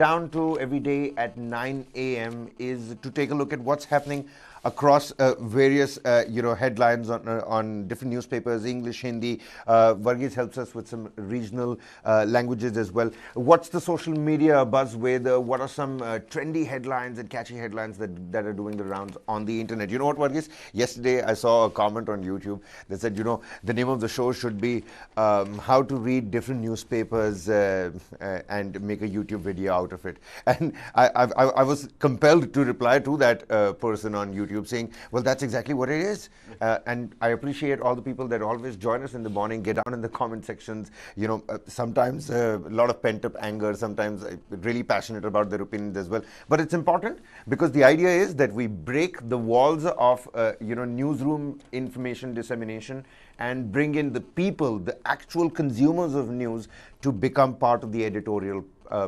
down to every day at 9 a.m. is to take a look at what's happening across various headlines on different newspapers, English, Hindi. Varghese helps us with some regional languages as well. What's the social media buzz with? What are some trendy headlines and catchy headlines that are doing the rounds on the internet? You know what, Varghese? Yesterday I saw a comment on YouTube that said, the name of the show should be how to read different newspapers and make a YouTube video out of it. And I was compelled to reply to that person on YouTube saying, well, that's exactly what it is. And I appreciate all the people that always join us in the morning, get down in the comment sections, sometimes a lot of pent-up anger, sometimes really passionate about their opinions as well. But it's important because the idea is that we break the walls of newsroom information dissemination and bring in the people, the actual consumers of news, to become part of the editorial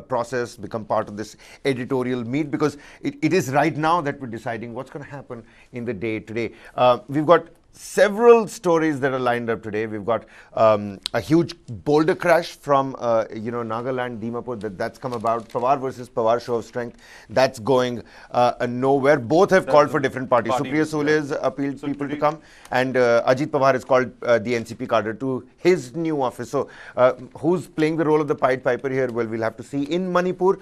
process, become part of this editorial meet, because it is right now that we're deciding what's going to happen in the day today. We've got several stories that are lined up today. We've got a huge boulder crash from Nagaland, Dimapur, that's come about. Pawar versus Pawar show of strength, that's going nowhere. Both have called for different parties. Supriya Sule has appealed people to come, and Ajit Pawar has called the NCP cadre to his new office. So who's playing the role of the Pied Piper here? Well, we'll have to see. In Manipur,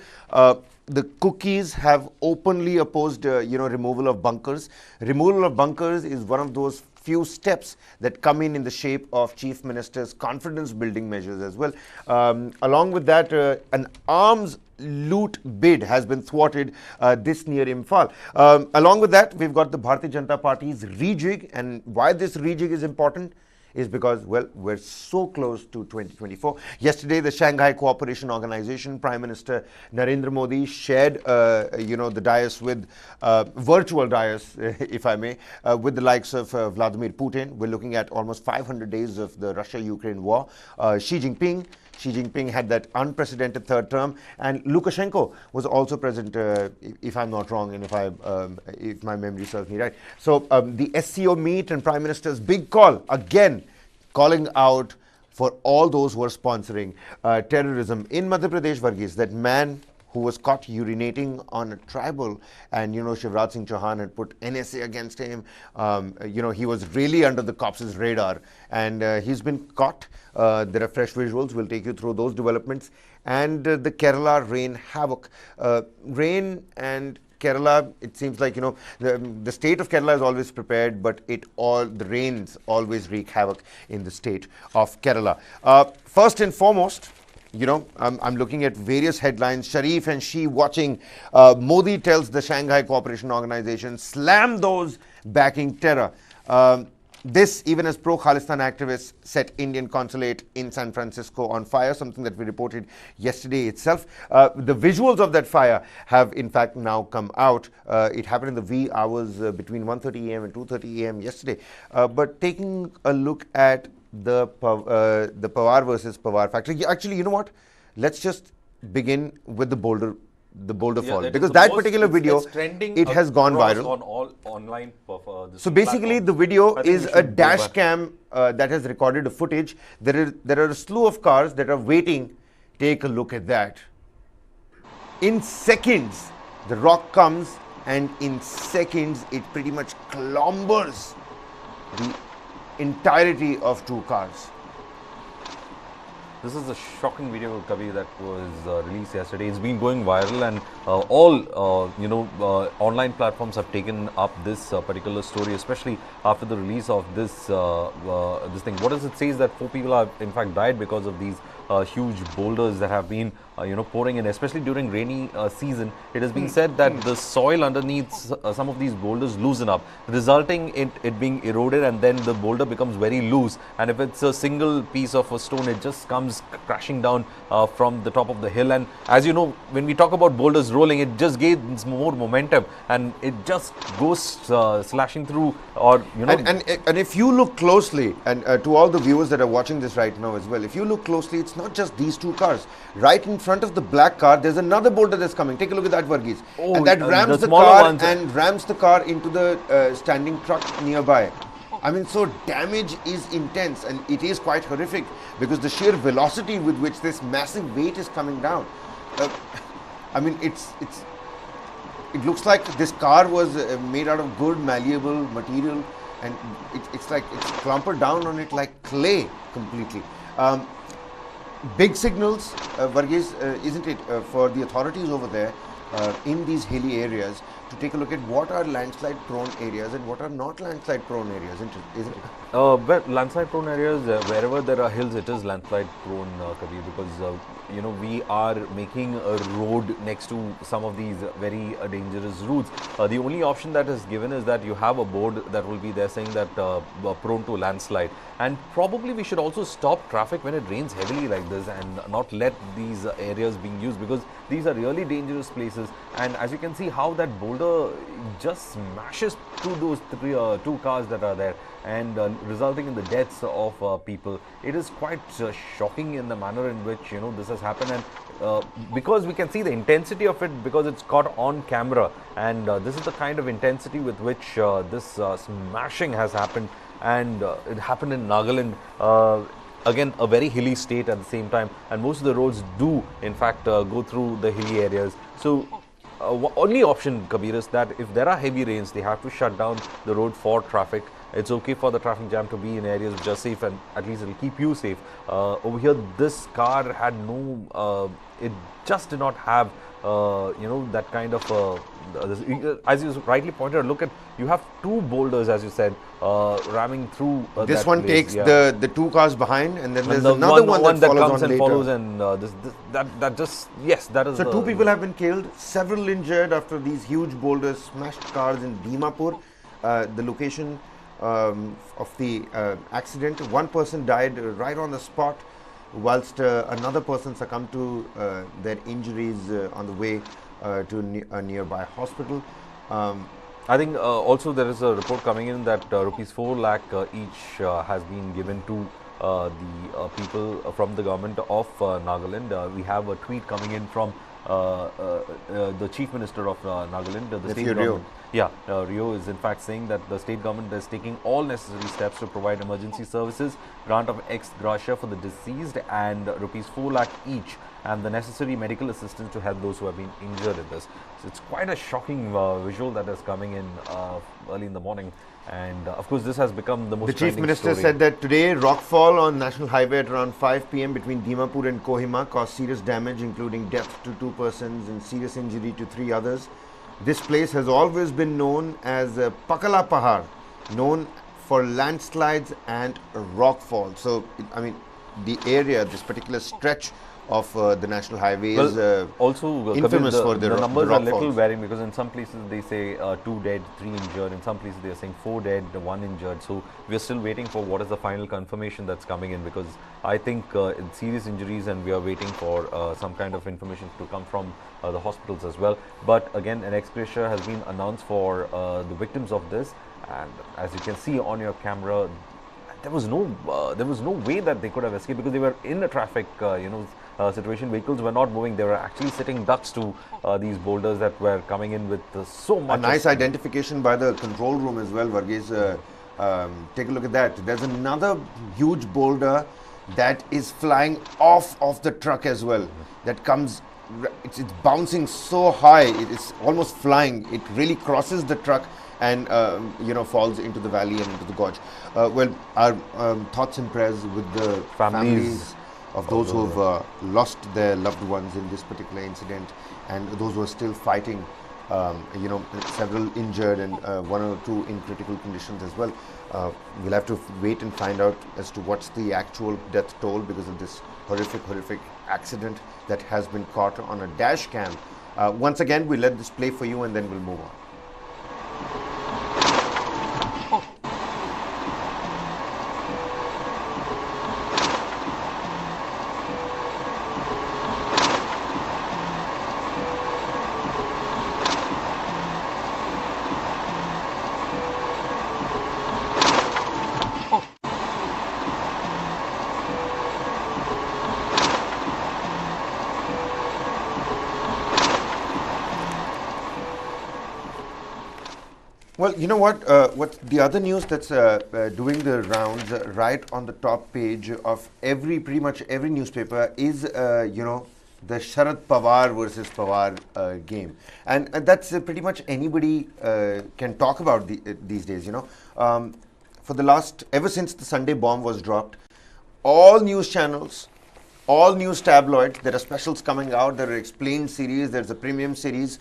the cookies have openly opposed removal of bunkers. Removal of bunkers is one of those few steps that come in the shape of Chief Minister's confidence building measures as well. Along with that, an arms loot bid has been thwarted this near Imphal. Along with that, we've got the Bharatiya Janata Party's Rejig, and why this Rejig is important is because, well, we're so close to 2024. Yesterday, the Shanghai Cooperation Organization, Prime Minister Narendra Modi shared, the dais with, virtual dais, if I may, with the likes of Vladimir Putin. We're looking at almost 500 days of the Russia-Ukraine war. Xi Jinping had that unprecedented third term, and Lukashenko was also present, if I'm not wrong, and if my memory serves me right. So the SCO meet and Prime Minister's big call, again, calling out for all those who are sponsoring terrorism. In Madhya Pradesh, Varghese, that man who was caught urinating on a tribal, and Shivraj Singh Chauhan had put NSA against him. He was really under the cops' radar, and he's been caught. There are fresh visuals. We'll take you through those developments. And the Kerala rain havoc. Rain and Kerala, it seems like, the state of Kerala is always prepared, but the rains always wreak havoc in the state of Kerala. First and foremost, I'm looking at various headlines. Sharif and Xi watching. Modi tells the Shanghai Cooperation Organization, slam those backing terror. This, even as pro-Khalistan activists set Indian consulate in San Francisco on fire, something that we reported yesterday itself. The visuals of that fire have, in fact, now come out. It happened in the wee hours between 1:30 a.m. and 2:30 a.m. yesterday. But taking a look at the Pawar versus Pawar factor. Actually, you know what? Let's just begin with the boulder fall, because that particular video, it has gone viral on all online. So basically, the video is a dash cam that has recorded the footage. There are a slew of cars that are waiting. Take a look at that. In seconds, the rock comes, and in seconds, it pretty much clombers the entirety of two cars. This is a shocking video, Kavi, that was released yesterday. It's been going viral, and all online platforms have taken up this particular story, especially after the release of this thing. What does it say is that 4 people have in fact died because of these huge boulders that have been pouring in, especially during rainy season. It has been said that the soil underneath some of these boulders loosen up, resulting in it being eroded, and then the boulder becomes very loose, and if it's a single piece of a stone, it just comes crashing down from the top of the hill. And as you know, when we talk about boulders rolling, it just gains more momentum, and it just goes slashing through, or and if you look closely, and to all the viewers that are watching this right now as well, if you look closely, it's not just these two cars. Right in front of the black car, there's another boulder that's coming. Take a look at that, Varghese. Oh, and that rams the car and rams the car into the standing truck nearby. I mean, so damage is intense, and it is quite horrific because the sheer velocity with which this massive weight is coming down. I mean, it looks like this car was made out of good malleable material, and it's like it's clumpered down on it like clay completely. Big signals, Varghese, isn't it, for the authorities over there in these hilly areas to take a look at what are landslide prone areas and what are not landslide prone areas, isn't it? Well, landslide prone areas, wherever there are hills, it is landslide prone, Kabir, because we are making a road next to some of these very dangerous routes. The only option that is given is that you have a board that will be there saying that prone to landslide. And probably we should also stop traffic when it rains heavily like this and not let these areas being used, because these are really dangerous places. And as you can see how that boulder just smashes through those two cars that are there, and resulting in the deaths of people. It is quite shocking in the manner in which this has happened, and because we can see the intensity of it, because it's caught on camera, and this is the kind of intensity with which this smashing has happened, and it happened in Nagaland. Again, a very hilly state at the same time, and most of the roads do in fact go through the hilly areas. So only option, Kabir, is that if there are heavy rains, they have to shut down the road for traffic. It's okay for the traffic jam to be in areas which are safe, and at least it will keep you safe. Over here, this car had no, it just did not have, that kind of, as you rightly pointed out, look at, you have two boulders, as you said, ramming through This that one place, takes yeah. the two cars behind, and then there's And the another one that follows comes on and later. follows, and that just, yes, that is. So two people have been killed, several injured after these huge boulders smashed cars in Dimapur, the location of the accident. One person died right on the spot, whilst another person succumbed to their injuries on the way to a nearby hospital. I think also there is a report coming in that rupees 4 lakh each has been given to the people from the government of Nagaland. We have a tweet coming in from the Chief Minister of Nagaland, the state government. Yeah, Rio is in fact saying that the state government is taking all necessary steps to provide emergency services, grant of ex gratia for the deceased, and rupees 4 lakh each, and the necessary medical assistance to help those who have been injured in this. So it's quite a shocking visual that is coming in early in the morning. And of course, this has become the most. The Chief Minister said that today rockfall on National Highway at around 5 p.m. between Dimapur and Kohima caused serious damage, including death to 2 persons and serious injury to 3 others. This place has always been known as Pakala Pahar, known for landslides and rockfall. So, I mean, the area, this particular stretch of the national highway is also infamous Kabir, for the numbers rock are little falls. varying, because in some places they say 2 dead, 3 injured. In some places they are saying 4 dead, 1 injured. So we are still waiting for what is the final confirmation that's coming in, because I think it's serious injuries, and we are waiting for some kind of information to come from the hospitals as well. But again, an ex gratia has been announced for the victims of this, and as you can see on your camera, there was no way that they could have escaped, because they were in a traffic situation. Vehicles were not moving. They were actually sitting ducks to these boulders that were coming in with so much. A nice identification by the control room as well, Varghese. Take a look at that. There's another huge boulder that is flying off of the truck as well. That comes, it's bouncing so high, it's almost flying. It really crosses the truck and falls into the valley and into the gorge. Well, our thoughts and prayers with the families of those who have lost their loved ones in this particular incident, and those who are still fighting. Several injured, and 1 or 2 in critical conditions as well. We'll have to wait and find out as to what's the actual death toll because of this horrific accident that has been caught on a dash cam. Once again, we'll let this play for you, and then we'll move on. Well, you know what? What the other news that's doing the rounds right on the top page of pretty much every newspaper is, the Sharad Pawar versus Pawar game, and that's pretty much anybody can talk about these days. For the last ever since the Sunday bomb was dropped, all news channels, all news tabloids, there are specials coming out. There are explained series. There's a premium series,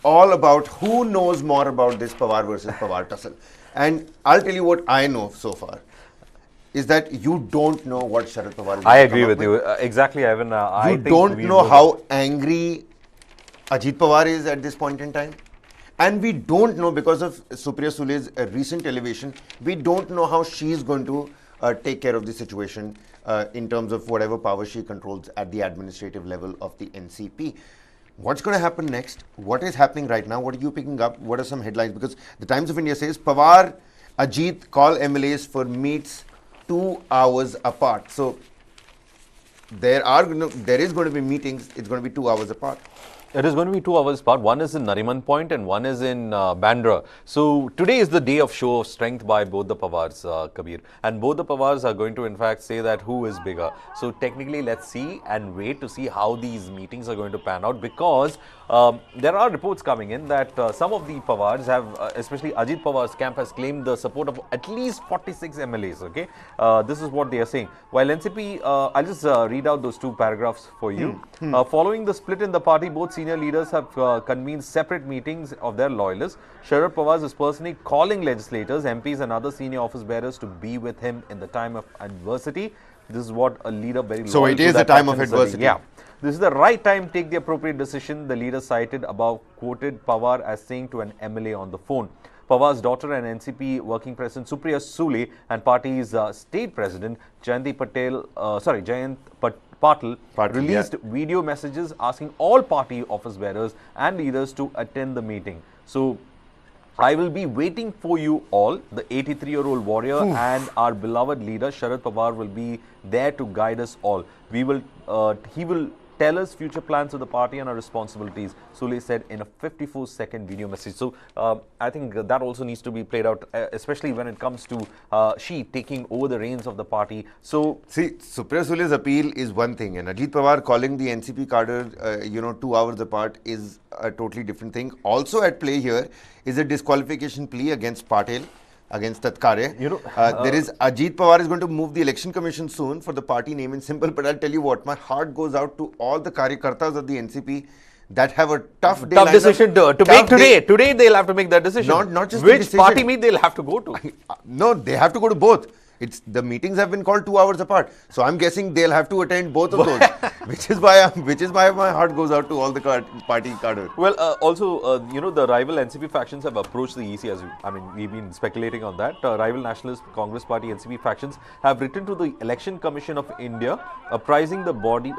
all about who knows more about this Pawar versus Pawar tussle. And I'll tell you what I know so far. Is that you don't know what Sharad Pawar is. I agree with you. Exactly, Ivan. You don't know how angry Ajit Pawar is at this point in time. And we don't know, because of Supriya Sule's recent elevation, we don't know how she's going to take care of the situation in terms of whatever power she controls at the administrative level of the NCP. What's going to happen next? What is happening right now? What are you picking up? What are some headlines? Because the Times of India says Pawar, Ajit call MLAs for meets 2 hours apart. So there is going to be meetings. It's going to be 2 hours apart. It is going to be 2 hours apart. One is in Nariman Point and one is in Bandra. So today is the day of show of strength by both the Pawars, Kabir. And both the Pawars are going to in fact say that who is bigger. So technically let's see and wait to see how these meetings are going to pan out, because there are reports coming in that some of the Pawars have, especially Ajit Pawar's camp, has claimed the support of at least 46 MLAs. Okay, this is what they are saying. While NCP, I'll just read out those 2 paragraphs for you. Following the split in the party, both senior leaders have convened separate meetings of their loyalists. Sharad Pawar is personally calling legislators, MPs and other senior office bearers to be with him in the time of adversity. This is what a leader very So it is the time of adversity. Yeah. This is the right time, take the appropriate decision, the leader cited above quoted Pawar as saying to an MLA on the phone. Pawar's daughter and NCP working president Supriya Sule and party's state president Jayant Patil released video messages asking all party office bearers and leaders to attend the meeting. So I will be waiting for you all. The 83-year-old warrior and our beloved leader Sharad Pawar will be there to guide us all. He will tell us future plans of the party and our responsibilities, Sule said in a 54-second video message. So I think that also needs to be played out, especially when it comes to she taking over the reins of the party. So see, Supriya Sule's appeal is one thing, and Ajit Pawar calling the NCP cadre 2 hours apart is a totally different thing. Also at play here is a disqualification plea against Patel, against Tatkare. There is Ajit Pawar is going to move the election commission soon for the party name and symbol. But I'll tell you what, my heart goes out to all the Karyakartas of the NCP that have a tough decision to make today. Today they'll have to make that decision. Not just which party meet they'll have to go to. No, they have to go to both. The meetings have been called 2 hours apart, so I'm guessing they'll have to attend both of those, which is why my heart goes out to all the party cadre. Well, also, the rival NCP factions have approached the EC, we've been speculating on that. Rival Nationalist Congress Party NCP factions have written to the Election Commission of India, apprising the body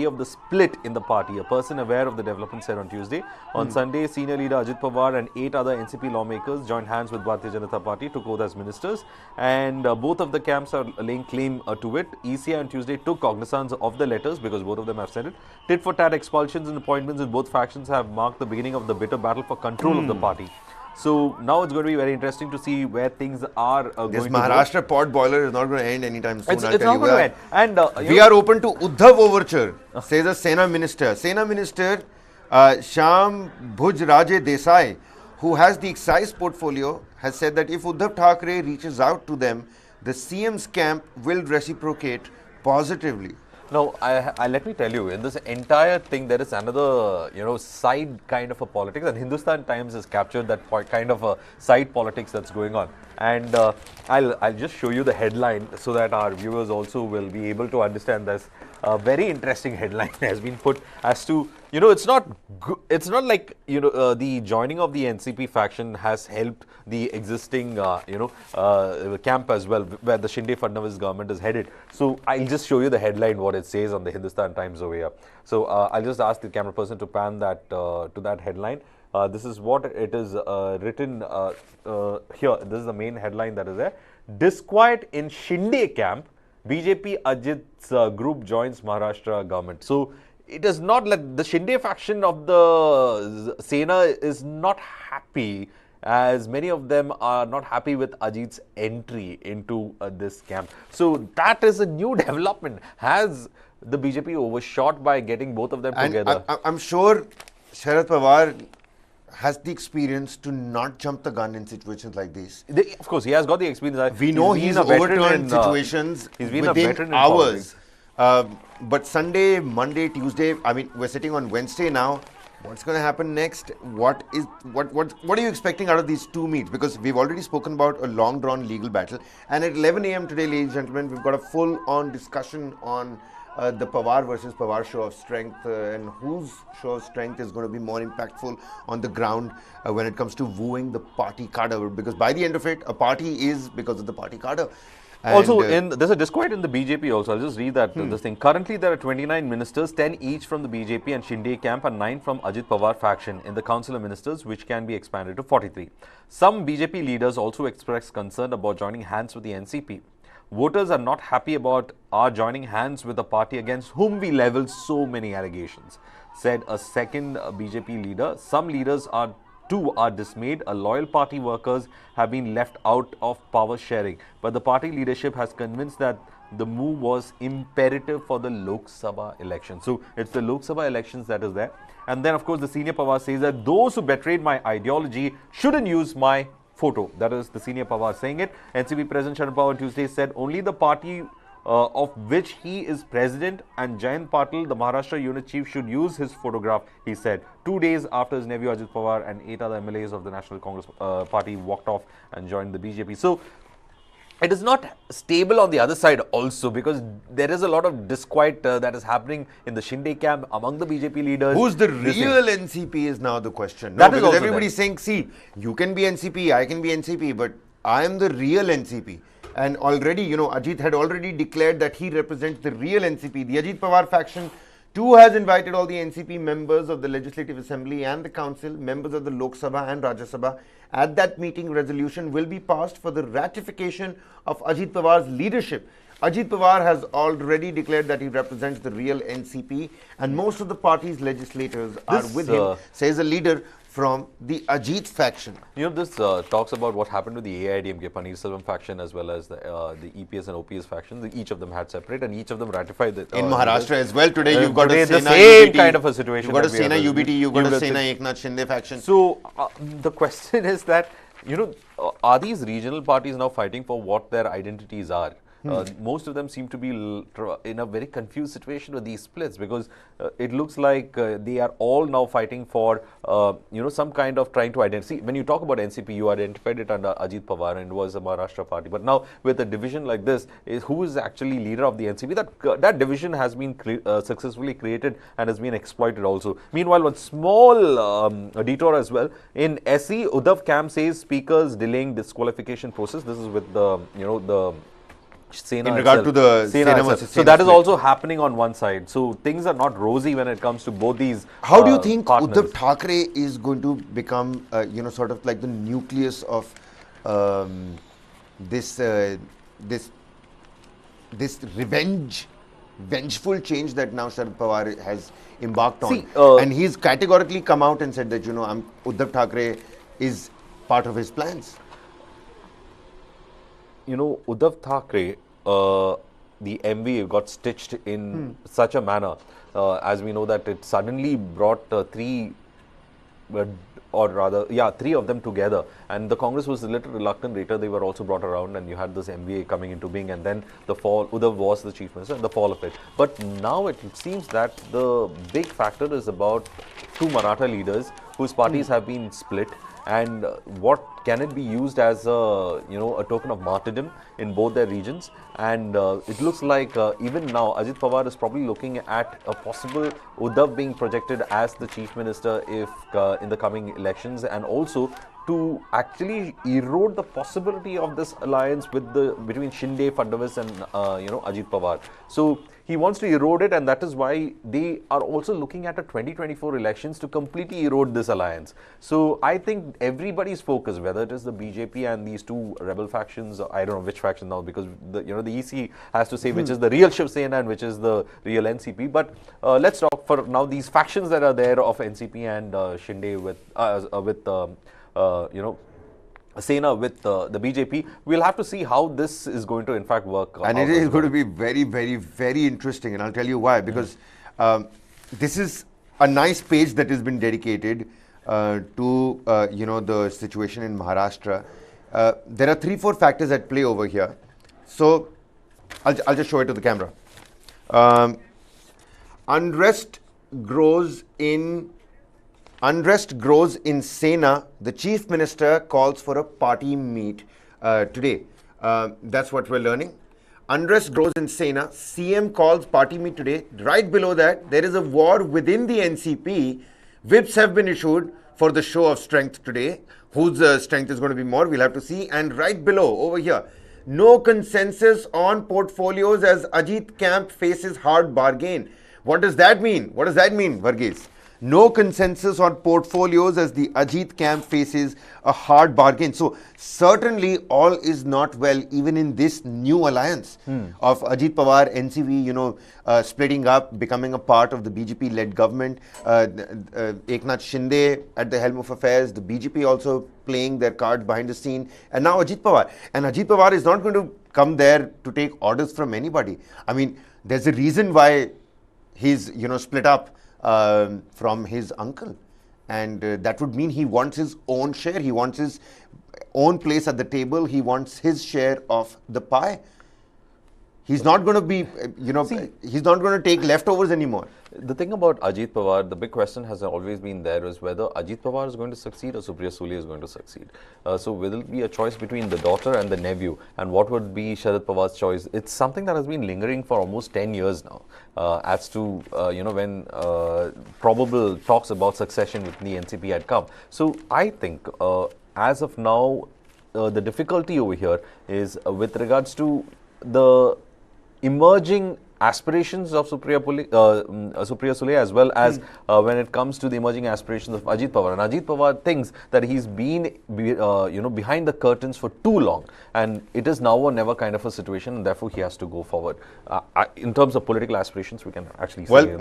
of the split in the party. A person aware of the development said on Tuesday. On Sunday, senior leader Ajit Pawar and 8 other NCP lawmakers joined hands with Bharatiya Janata Party to oath as ministers, and both of the camps are laying claim to it. ECI on Tuesday took cognizance of the letters because both of them have said it. Tit for tat expulsions and appointments in both factions have marked the beginning of the bitter battle for control of the party. So now it's going to be very interesting to see where things are going to go. This Maharashtra pot boiler is not going to end anytime soon. It's not going to end. And we are open to Uddhav overture, says a Sena minister. Sena minister Shyam Bhuj Raje Desai, who has the excise portfolio, has said that if Uddhav Thackeray reaches out to them, the CM's camp will reciprocate positively. Now, let me tell you, in this entire thing, there is another, side kind of a politics, and Hindustan Times has captured that kind of a side politics that's going on. And I'll just show you the headline so that our viewers also will be able to understand this. A very interesting headline has been put as to, it's not like, the joining of the NCP faction has helped the existing, camp as well, where the Shinde Fadnavis government is headed. So I'll just show you the headline, what it says on the Hindustan Times over here. So I'll just ask the camera person to pan that to that headline. This is what it is written here. This is the main headline that is there. Disquiet in Shinde camp. BJP Ajit's group joins Maharashtra government. So it is not like the Shinde faction of the Sena is not happy, as many of them are not happy with Ajit's entry into this camp. So that is a new development. Has the BJP overshot by getting both of them And together. I'm sure Sharad Pawar has the experience to not jump the gun in situations like these. Of course, he has got the experience. We know he's been a veteran overturned in, situations he's been a within veteran in hours. politics. But Sunday, Monday, Tuesday, I mean, we're sitting on Wednesday now. What's going to happen next? What are you expecting out of these two meets? Because we've already spoken about a long-drawn legal battle. And at 11 a.m. today, ladies and gentlemen, we've got a full-on discussion on the Pawar versus Pawar show of strength and whose show of strength is going to be more impactful on the ground when it comes to wooing the party cadre. Because by the end of it, a party is because of the party cadre. Also, there's a disquiet in the BJP also. I'll just read that this thing. Currently, there are 29 ministers, 10 each from the BJP and Shinde camp and 9 from Ajit Pawar faction in the Council of Ministers, which can be expanded to 43. Some BJP leaders also expressed concern about joining hands with the NCP. Voters are not happy about our joining hands with a party against whom we leveled so many allegations, said a second BJP leader. Some leaders are dismayed. A loyal party workers have been left out of power sharing, but the party leadership has convinced that the move was imperative for the Lok Sabha election. So it's the Lok Sabha elections that is there. And then of course the senior Pawar says that those who betrayed my ideology shouldn't use my photo. That is the senior Pawar saying it. NCP President Sharad Pawar on Tuesday said only the party of which he is president and Jayant Patil, the Maharashtra unit chief, should use his photograph, he said. 2 days after his nephew Ajit Pawar and 8 other MLAs of the National Congress Party walked off and joined the BJP. So it is not stable on the other side also, because there is a lot of disquiet that is happening in the Shinde camp among the BJP leaders. Who's the real NCP is now the question. That no, is because also everybody's saying, see, you can be NCP, I can be NCP, but I am the real NCP. And already, you know, Ajit had already declared that he represents the real NCP. The Ajit Pawar faction too has invited all the NCP members of the Legislative Assembly and the Council, members of the Lok Sabha and Rajya Sabha. At that meeting, resolution will be passed for the ratification of Ajit Pawar's leadership. Ajit Pawar has already declared that he represents the real NCP, and most of the party's legislators are with him, says a leader from the Ajit faction. You know, this talks about what happened with the AIDMK, Paneerselvam faction, as well as the EPS and OPS faction. Each of them had separate, and each of them ratified it. In Maharashtra as well, today you've got a the Sena same UBT, kind of a situation. You've got a Sena UBT, you've got a Sena Eknath Shinde faction. So, the question is that, you know, are these regional parties now fighting for what their identities are? Most of them seem to be in a very confused situation with these splits, because it looks like they are all now fighting for, you know, some kind of trying to identify. When you talk about NCP, you identified it under Ajit Pawar and it was a Maharashtra party. But now with a division like this, who is actually leader of the NCP? That division has been successfully created and has been exploited also. Meanwhile, one small detour as well. In SE, Uddhav camp says speakers delaying disqualification process. This is with the, you know, the Sena in regard to the Sena versus so that is also happening on one side. So things are not rosy when it comes to both these. How do you think partners. Uddhav Thackeray is going to become, you know, sort of like the nucleus of this vengeful change that now Sharad Pawar has embarked on? See, and he's categorically come out and said that, you know, Uddhav Thackeray is part of his plans. You know, Uddhav Thackeray, the MV got stitched in such a manner, as we know that it suddenly brought three of them together, and the Congress was a little reluctant. Later they were also brought around, and you had this MVA coming into being, and then the fall, Uddhav was the chief minister, and the fall of it. But now it seems that the big factor is about two Maratha leaders whose parties have been split, and what can it be used as a, you know, a token of martyrdom in both their regions. And it looks like even now Ajit Pawar is probably looking at a possible Uddhav being projected as the chief minister if in the coming elections, and also to actually erode the possibility of this alliance with between Shinde, Fadnavis and you know, Ajit Pawar. So he wants to erode it, and that is why they are also looking at a 2024 elections to completely erode this alliance. So I think everybody's focus, whether it is the BJP and these two rebel factions, I don't know which faction now, because the EC has to say which is the real Shiv Sena and which is the real NCP. But let's talk for now these factions that are there of NCP and Shinde with you know, Sena with the BJP. We'll have to see how this is going to in fact work. And it is going to be very, very, very interesting. And I'll tell you why. Because this is a nice page that has been dedicated to the situation in Maharashtra. There are 3-4 factors at play over here. So I'll just show it to the camera. Unrest grows in Sena. The chief minister calls for a party meet today. That's what we're learning. Unrest grows in Sena. CM calls party meet today. Right below that, there is a war within the NCP. Whips have been issued for the show of strength today. Whose strength is going to be more, we'll have to see. And right below, over here, no consensus on portfolios as Ajit camp faces hard bargain. What does that mean? What does that mean, Varghese? No consensus on portfolios as the Ajit camp faces a hard bargain. So certainly all is not well even in this new alliance of Ajit Pawar, NCV, splitting up, becoming a part of the BJP-led government. Eknath Shinde at the helm of affairs, the BJP also playing their cards behind the scene, and now Ajit Pawar. And Ajit Pawar is not going to come there to take orders from anybody. I mean, there's a reason why he's, split up from his uncle, and that would mean he wants his own share, he wants his own place at the table, he wants his share of the pie. He's not going to be, he's not going to take leftovers anymore. The thing about Ajit Pawar, the big question has always been there is whether Ajit Pawar is going to succeed or Supriya Sule is going to succeed. So will it be a choice between the daughter and the nephew? And what would be Sharad Pawar's choice? It's something that has been lingering for almost 10 years now as to, when probable talks about succession with the NCP had come. So I think as of now, the difficulty over here is with regards to the emerging aspirations of Supriya Sule as well as when it comes to the emerging aspirations of Ajit Pawar. And Ajit Pawar thinks that he's been behind the curtains for too long, and it is now or never kind of a situation, and therefore he has to go forward. In terms of political aspirations, we can actually say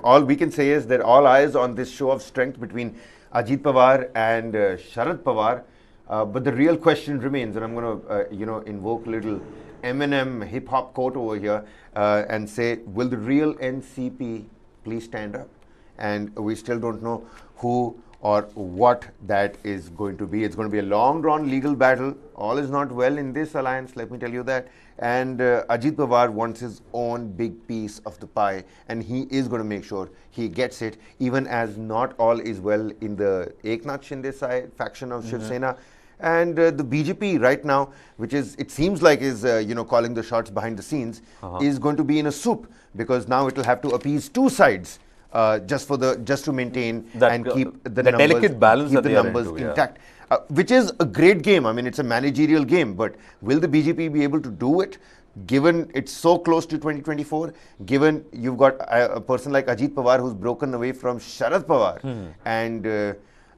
all we can say is that all eyes on this show of strength between Ajit Pawar and Sharad Pawar. But the real question remains, and I'm going to invoke a little Eminem hip-hop quote over here and say, will the real NCP please stand up? And we still don't know who or what that is going to be. It's going to be a long-drawn legal battle. All is not well in this alliance, let me tell you that. And Ajit Pawar wants his own big piece of the pie, and he is going to make sure he gets it, even as not all is well in the Eknath Shinde side faction of Shiv Sena. And the BJP right now, which is, it seems like is, calling the shots behind the scenes, is going to be in a soup, because now it will have to appease two sides just to maintain that, and keep the numbers, delicate balance, keep the numbers intact. Which is a great game. I mean, it's a managerial game, but will the BJP be able to do it, given it's so close to 2024, given you've got a person like Ajit Pawar who's broken away from Sharad Pawar, and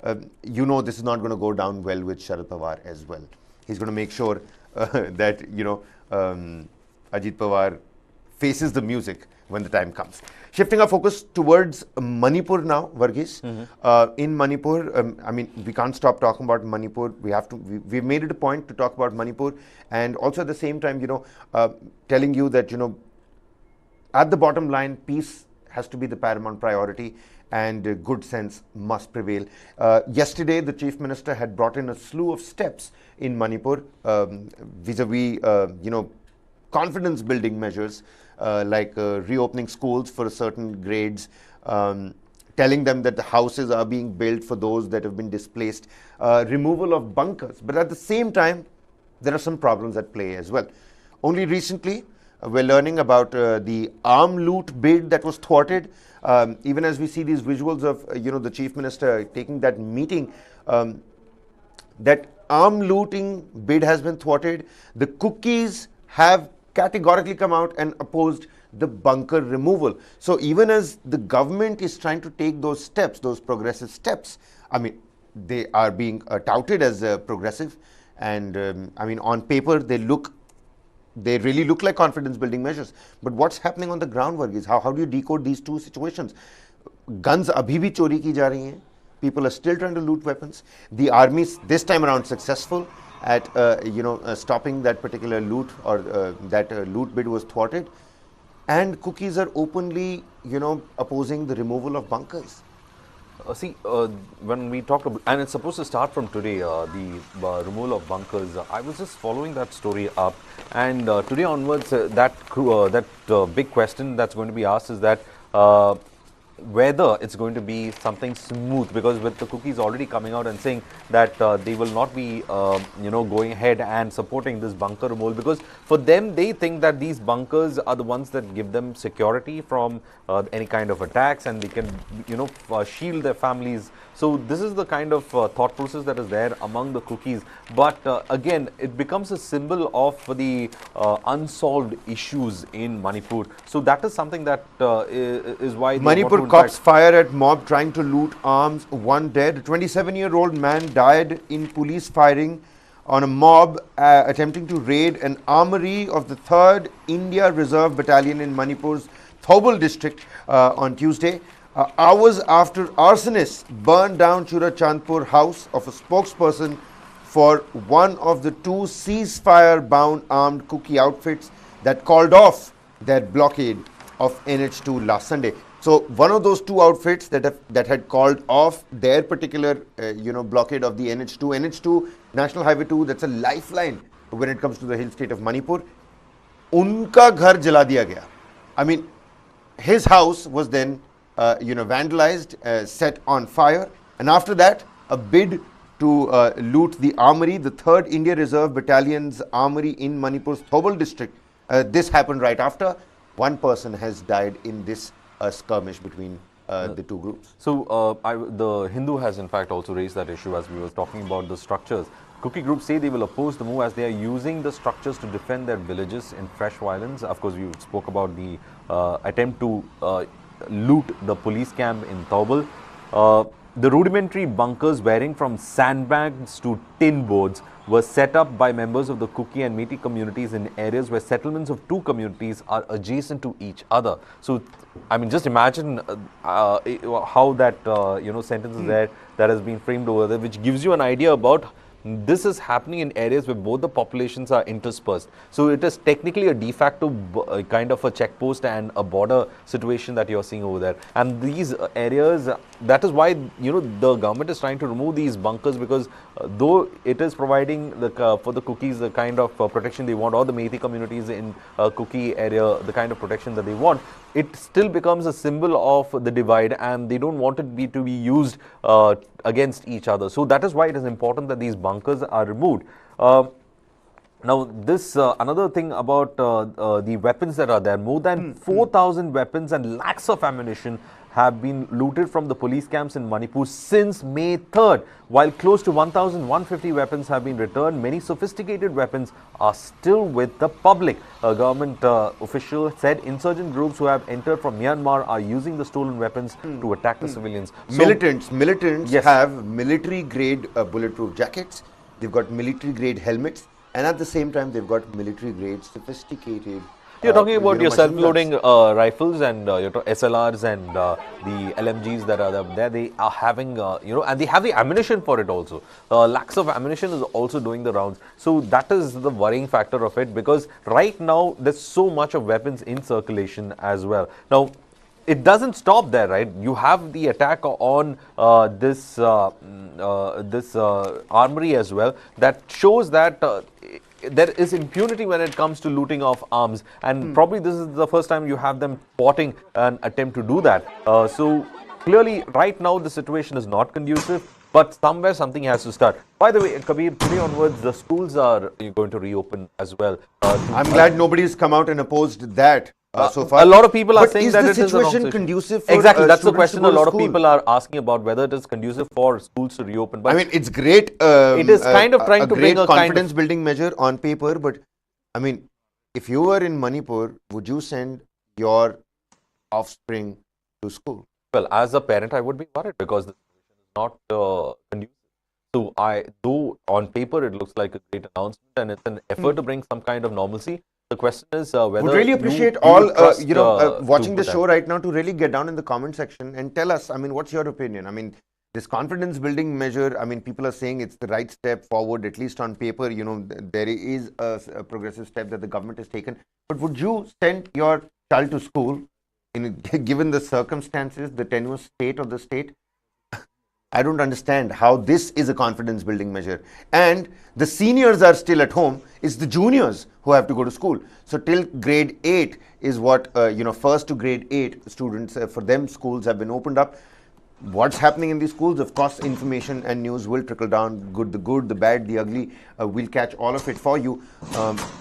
this is not going to go down well with Sharad Pawar as well. He's going to make sure that, Ajit Pawar faces the music when the time comes. Shifting our focus towards Manipur now, Varghese. In Manipur, we can't stop talking about Manipur. We've made it a point to talk about Manipur, and also at the same time, telling you that, at the bottom line, peace has to be the paramount priority, and good sense must prevail. Yesterday, the Chief Minister had brought in a slew of steps in Manipur vis-a-vis, confidence-building measures like reopening schools for certain grades, telling them that the houses are being built for those that have been displaced, removal of bunkers. But at the same time, there are some problems at play as well. Only recently, we're learning about the arm loot bid that was thwarted. Even as we see these visuals of the Chief Minister taking that meeting, that arm looting bid has been thwarted. The cookies have categorically come out and opposed the bunker removal. So even as the government is trying to take those steps, those progressive steps, they are being touted as progressive, and on paper they really look like confidence-building measures. But what's happening on the ground, Varghese? How do you decode these two situations? Guns abhi bhi chori ki ja rahi hain. People are still trying to loot weapons. The army, this time around, successful at stopping that particular loot, or that loot bid was thwarted. And cookies are openly, opposing the removal of bunkers. See, when we talk about, and it's supposed to start from today, the removal of bunkers. I was just following that story up, and today onwards, that big question that's going to be asked is that whether it's going to be something smooth, because with the cookies already coming out and saying that they will not be going ahead and supporting this bunker removal, because for them they think that these bunkers are the ones that give them security from any kind of attacks, and they can shield their families. So this is the kind of thought process that is there among the cookies. But again, it becomes a symbol of the unsolved issues in Manipur. So that is something that is why Manipur cops fire at mob trying to loot arms. One dead. A 27-year-old man died in police firing on a mob attempting to raid an armory of the 3rd India Reserve Battalion in Manipur's Thwarted district on Tuesday. Hours after arsonists burned down Churachandpur house of a spokesperson for one of the 2 ceasefire-bound armed cookie outfits that called off their blockade of NH2 last Sunday. So one of those 2 outfits that had called off their particular blockade of the NH2 National Highway 2, that's a lifeline when it comes to the hill state of Manipur. Unka ghar jala diya gaya. I mean, his house was then vandalized, set on fire, and after that a bid to loot the armory, the 3rd India Reserve Battalion's armory in Manipur's Thwarted district. This happened right after. One person has died in this skirmish between the 2 groups. So the Hindu has in fact also raised that issue as we were talking about the structures. Cookie groups say they will oppose the move as they are using the structures to defend their villages in fresh violence. Of course, we spoke about the attempt to loot the police camp in Thwarted. The rudimentary bunkers varying from sandbags to tin boards were set up by members of the Kuki and Metis communities in areas where settlements of 2 communities are adjacent to each other. So, I mean, just imagine how that sentence is there that has been framed over there, which gives you an idea about this is happening in areas where both the populations are interspersed. So it is technically a de facto kind of a checkpost and a border situation that you're seeing over there. And these areas, that is why the government is trying to remove these bunkers, because though it is providing for the cookies the kind of protection they want, or the Metis communities in cookie area the kind of protection that they want, it still becomes a symbol of the divide, and they don't want it to be used against each other. So that is why it is important that these bunkers are removed. Now, this another thing about the weapons that are there. More than 4,000 weapons and lakhs of ammunition have been looted from the police camps in Manipur since May 3rd. While close to 1,150 weapons have been returned, many sophisticated weapons are still with the public. A government official said insurgent groups who have entered from Myanmar are using the stolen weapons to attack the civilians. So, militants yes, have military-grade bulletproof jackets. They've got military-grade helmets, and at the same time, they've got military-grade sophisticated. You're talking about your self-loading rifles and your SLRs and the LMGs that are there. They are having, and they have the ammunition for it also. Lakhs of ammunition is also doing the rounds. So that is the worrying factor of it, because right now there's so much of weapons in circulation as well. Now, it doesn't stop there, right? You have the attack on this armory as well. That shows that there is impunity when it comes to looting of arms, and probably this is the first time you have them spotting an attempt to do that. So clearly, right now the situation is not conducive, but somewhere something has to start. By the way, Kabir, today onwards the schools are going to reopen as well. I'm glad nobody's come out and opposed that. So far, a lot of people are saying that it is the situation conducive for exactly. That's the question. A lot of people are asking about whether it is conducive for schools to reopen. But I mean, it's great. It is kind of trying to bring a confidence building measure on paper. But I mean, if you were in Manipur, would you send your offspring to school? Well, as a parent, I would be worried because the situation is not conducive. So, though on paper it looks like a great announcement and it's an effort to bring some kind of normalcy. The question is whether would really appreciate all watching the show right now to really get down in the comment section and tell us. I mean, what's your opinion? I mean, this confidence building measure, I mean, people are saying it's the right step forward, at least on paper. There is a progressive step that the government has taken. But would you send your child to school, given the circumstances, the tenuous state of the state? I don't understand how this is a confidence building measure. And the seniors are still at home. It's the juniors who have to go to school. So till grade 8 is what, first to grade 8 students, for them schools have been opened up. What's happening in these schools? Of course, information and news will trickle down. Good, the bad, the ugly. We'll catch all of it for you.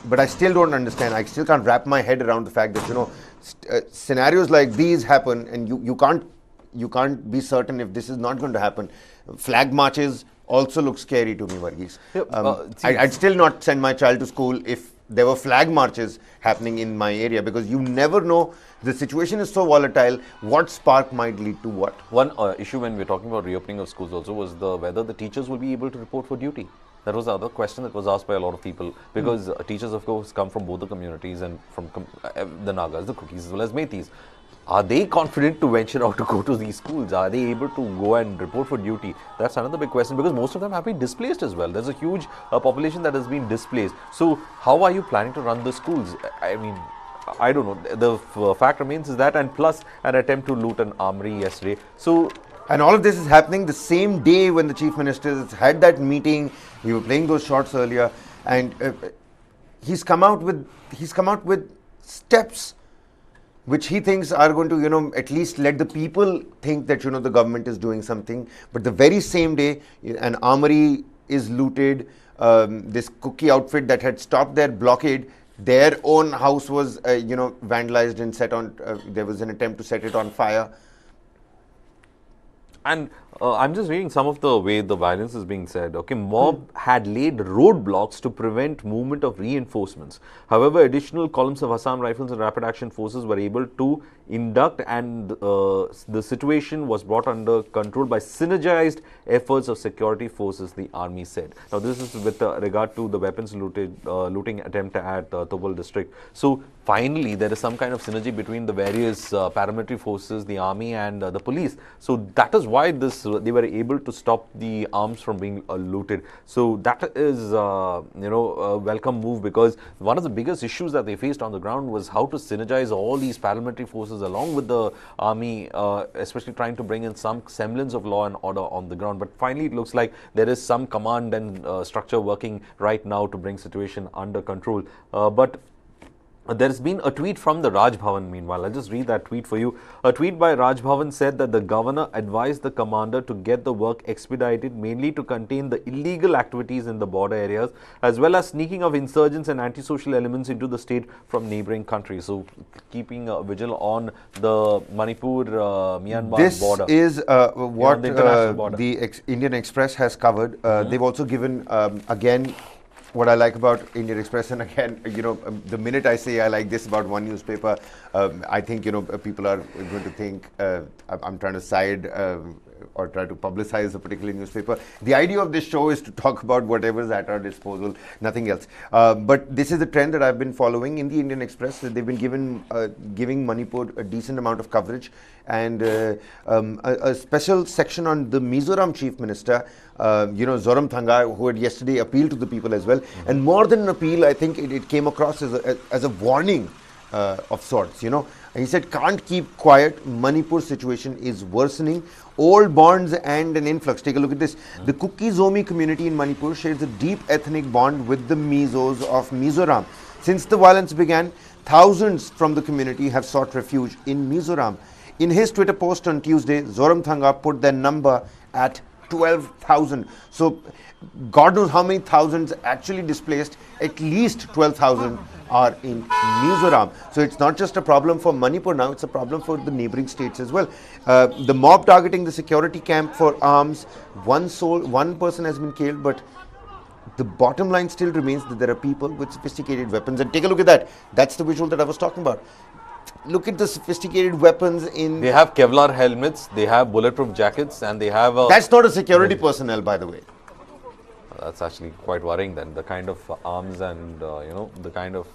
But I still don't understand. I still can't wrap my head around the fact that, scenarios like these happen and you can't be certain if this is not going to happen. Flag marches also look scary to me, Varghese. I'd still not send my child to school if there were flag marches happening in my area, because you never know. The situation is so volatile. What spark might lead to what? One issue when we're talking about reopening of schools also was whether the teachers will be able to report for duty. That was the other question that was asked by a lot of people, because teachers, of course, come from both the communities and from the Nagas, the Cookies, as well as Metis. Are they confident to venture out to go to these schools? Are they able to go and report for duty? That's another big question, because most of them have been displaced as well. There's a huge population that has been displaced. So how are you planning to run the schools? I mean, I don't know. The fact remains is that, and plus an attempt to loot an armory yesterday. So, and all of this is happening the same day when the chief minister had that meeting. We were playing those shots earlier, and he's come out with steps which he thinks are going to, at least let the people think that, the government is doing something. But the very same day, an armory is looted. This cookie outfit that had stopped their blockade, their own house was, vandalized and set on, there was an attempt to set it on fire. And I'm just reading some of the way the violence is being said. Okay, mob had laid roadblocks to prevent movement of reinforcements. However, additional columns of Assam Rifles and Rapid Action Forces were able to induct, and the situation was brought under control by synergized efforts of security forces, the army said. Now, this is with regard to the weapons looting attempt at Thwarted district. So, finally, there is some kind of synergy between the various paramilitary forces, the army and the police. So, that is why they were able to stop the arms from being looted. So, that is, a welcome move, because one of the biggest issues that they faced on the ground was how to synergize all these paramilitary forces along with the army, especially trying to bring in some semblance of law and order on the ground. But finally, it looks like there is some command and structure working right now to bring situation under control. But there has been a tweet from the Raj Bhavan meanwhile. I'll just read that tweet for you. A tweet by Raj Bhavan said that the governor advised the commander to get the work expedited, mainly to contain the illegal activities in the border areas, as well as sneaking of insurgents and antisocial elements into the state from neighboring countries. So, keeping a vigil on the Manipur-Myanmar border. This is what the Indian Express has covered. They've also given, again, what I like about Indian Express, and again, the minute I say I like this about one newspaper, I think, people are going to think I'm trying to side or try to publicize a particular newspaper. The idea of this show is to talk about whatever is at our disposal, nothing else. But this is the trend that I've been following in the Indian Express. They've been giving Manipur a decent amount of coverage, and a special section on the Mizoram Chief Minister, Zoramthanga, who had yesterday appealed to the people as well. And more than an appeal, I think it came across as a warning of sorts. He said, can't keep quiet. Manipur situation is worsening. Old bonds and an influx. Take a look at this. The Kuki-Zomi community in Manipur shares a deep ethnic bond with the Mizos of Mizoram. Since the violence began, thousands from the community have sought refuge in Mizoram. In his Twitter post on Tuesday, Zoramthanga put their number at 12,000. So, God knows how many thousands actually displaced. At least 12,000 are in Mizoram. So it's not just a problem for Manipur now, it's a problem for the neighboring states as well. The mob targeting the security camp for arms, one person has been killed, but the bottom line still remains that there are people with sophisticated weapons. And take a look at that. That's the visual that I was talking about. Look at the sophisticated weapons in... They have Kevlar helmets, they have bulletproof jackets, and they have... That's not a security personnel, by the way. That's actually quite worrying then, the kind of arms and, the kind of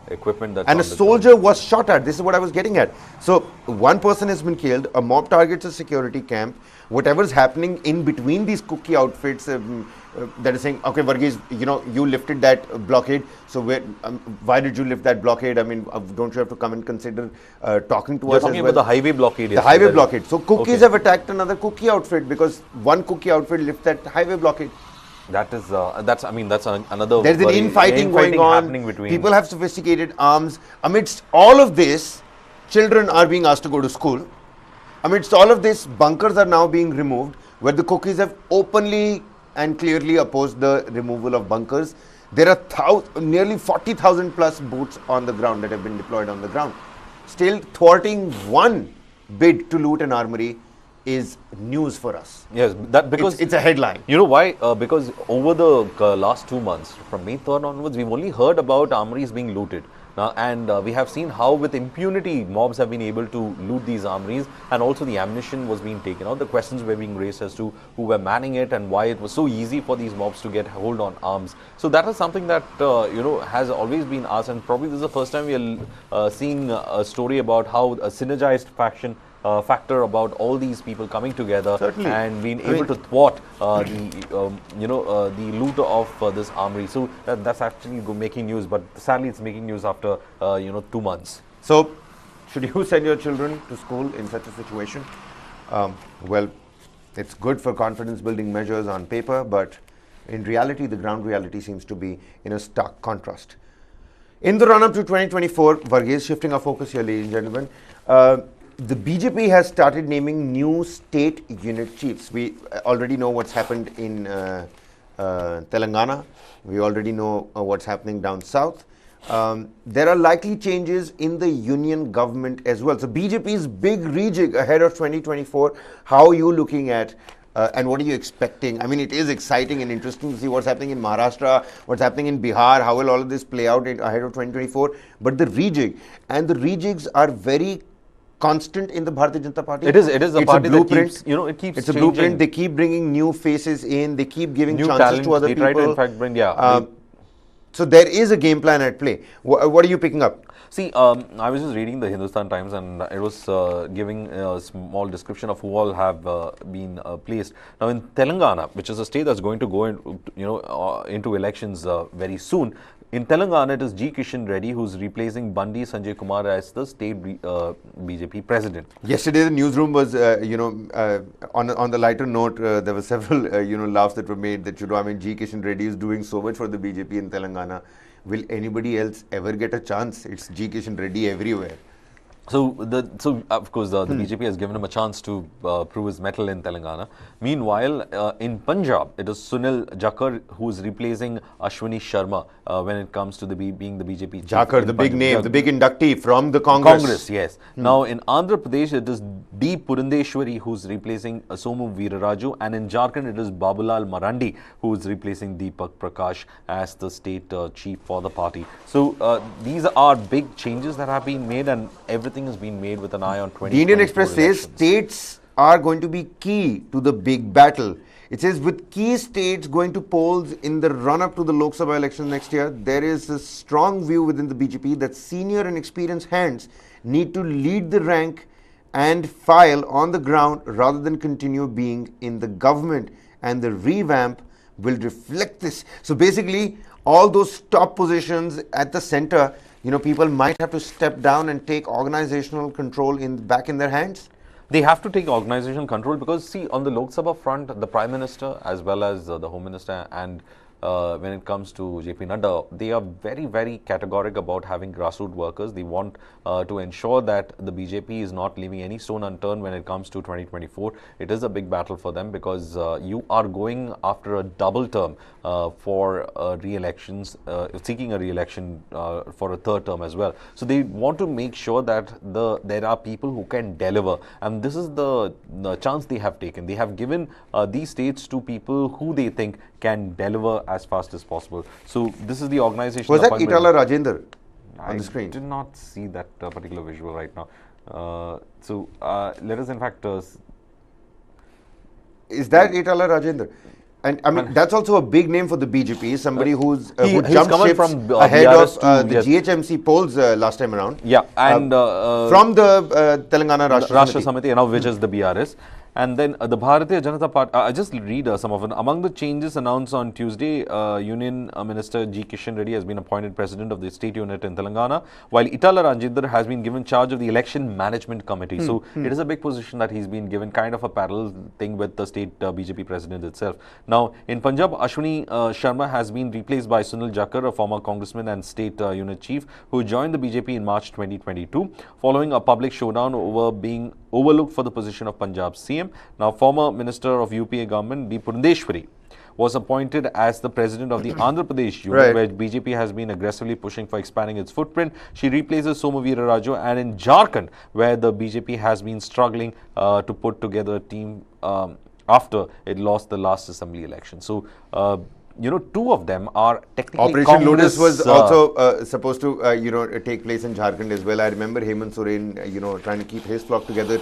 equipment that's and on a the soldier was shot at. This is what I was getting at. So one person has been killed, a mob targets a security camp. Whatever's happening in between these cookie outfits that is saying, okay, Varghese, you lifted that blockade, so why did you lift that blockade? I mean, don't you have to come and consider talking to You're us talking as well? about the highway blockade. The highway blockade. So cookies Okay. have attacked another cookie outfit because one cookie outfit lifted that highway blockade. That is, that's another. There's an infighting going on. Happening between. People have sophisticated arms. Amidst all of this, children are being asked to go to school. Amidst all of this, bunkers are now being removed, where the cookies have openly and clearly opposed the removal of bunkers. There are nearly 40,000 plus boots on the ground that have been deployed on the ground. Still, thwarting one bid to loot an armory is news for us. Yes, that because it's a headline. You know why? Because over the last 2 months, from May 3rd onwards, we've only heard about armories being looted. And we have seen how with impunity mobs have been able to loot these armories, and also the ammunition was being taken out. The questions were being raised as to who were manning it and why it was so easy for these mobs to get hold on arms. So that is something that has always been asked, and probably this is the first time we are seeing a story about how a synergized factor about all these people coming together. Certainly. And being able to thwart the loot of this armory. So that's actually making news, but sadly it's making news after 2 months. So, should you send your children to school in such a situation? Well, it's good for confidence building measures on paper, but in reality, the ground reality seems to be in a stark contrast. In the run-up to 2024, Varghese, shifting our focus here, ladies and gentlemen, the BJP has started naming new state unit chiefs. We already know what's happened in Telangana. We already know what's happening down south. There are likely changes in the union government as well. So BJP's big rejig ahead of 2024. How are you looking at and what are you expecting? I mean, it is exciting and interesting to see what's happening in Maharashtra, what's happening in Bihar, how will all of this play out ahead of 2024. But the rejig, and the rejigs are very constant in the Bharatiya Janata Party. It is a party that keeps, it keeps It's changing. a blueprint. They keep bringing new faces in. They keep giving New chances talents. to other They people. try to, in fact, bring, so there is a game plan at play. What are you picking up? See, I was just reading the Hindustan Times, and it was giving a small description of who all have been placed. Now, in Telangana, which is a state that's going to go into elections very soon, in Telangana, it is G. Kishan Reddy who's replacing Bandi Sanjay Kumar as the state BJP president. Yesterday, the newsroom was, on the lighter note, there were several, laughs that were made that, I mean, G. Kishan Reddy is doing so much for the BJP in Telangana. Will anybody else ever get a chance? It's G. Kishan Reddy everywhere. So of course the BJP has given him a chance to prove his mettle in Telangana. Meanwhile, in Punjab, it is Sunil Jakhar who is replacing Ashwini Sharma when it comes to being the BJP chief. Jakhar, the big name, the big inductee from the Congress. Yes. Now in Andhra Pradesh, it is D. Purandeshwari who is replacing Somu Veeraraju, and in Jharkhand, it is Babulal Marandi who is replacing Deepak Prakash as the state chief for the party. So these are big changes that have been made, and everything has been made with an eye on 2024 The Indian Express says states are going to be key to the big battle. It says with key states going to polls in the run-up to the Lok Sabha election next year, there is a strong view within the BJP that senior and experienced hands need to lead the rank and file on the ground rather than continue being in the government, and the revamp will reflect this. So basically, all those top positions at the center, people might have to step down and take organizational control back in their hands. They have to take organizational control because, see, on the Lok Sabha front, the Prime Minister as well as the Home Minister and when it comes to JP Nadda, they are very, very categoric about having grassroots workers. They want to ensure that the BJP is not leaving any stone unturned when it comes to 2024. It is a big battle for them because you are going after a double term for re-elections, seeking a re-election for a third term as well. So they want to make sure that there are people who can deliver, and this is the chance they have taken. They have given these states to people who they think can deliver as fast as possible. So this is the organization. Was that Itala Rajender on the screen? I did not see that particular visual right now. Let us in fact... is that Itala Rajender? And I mean, that's also a big name for the BJP, somebody who he's jumped coming ships from ahead BRS of to, the GHMC polls last time around. Yeah, and from the Telangana Rashtra Samiti. Samiti, which is the BRS. And then the Bharatiya Janata Party, I just read some of it. Among the changes announced on Tuesday, Union Minister G. Kishan Reddy has been appointed president of the state unit in Telangana, while Itala Ranjindar has been given charge of the election management committee. So it is a big position that he's been given, kind of a parallel thing with the state BJP president itself. Now, in Punjab, Ashwini Sharma has been replaced by Sunil Jakhar, a former congressman and state unit chief, who joined the BJP in March 2022, following a public showdown over being overlooked for the position of Punjab's CM. Now, former Minister of UPA government, B. Purandeshwari, was appointed as the president of the Andhra Pradesh unit, where BJP has been aggressively pushing for expanding its footprint. She replaces Somavira Raju, and in Jharkhand, where the BJP has been struggling to put together a team after it lost the last assembly election. So, two of them are technically Operation Lotus was also supposed to, take place in Jharkhand as well. I remember Hemant Soren, trying to keep his flock together,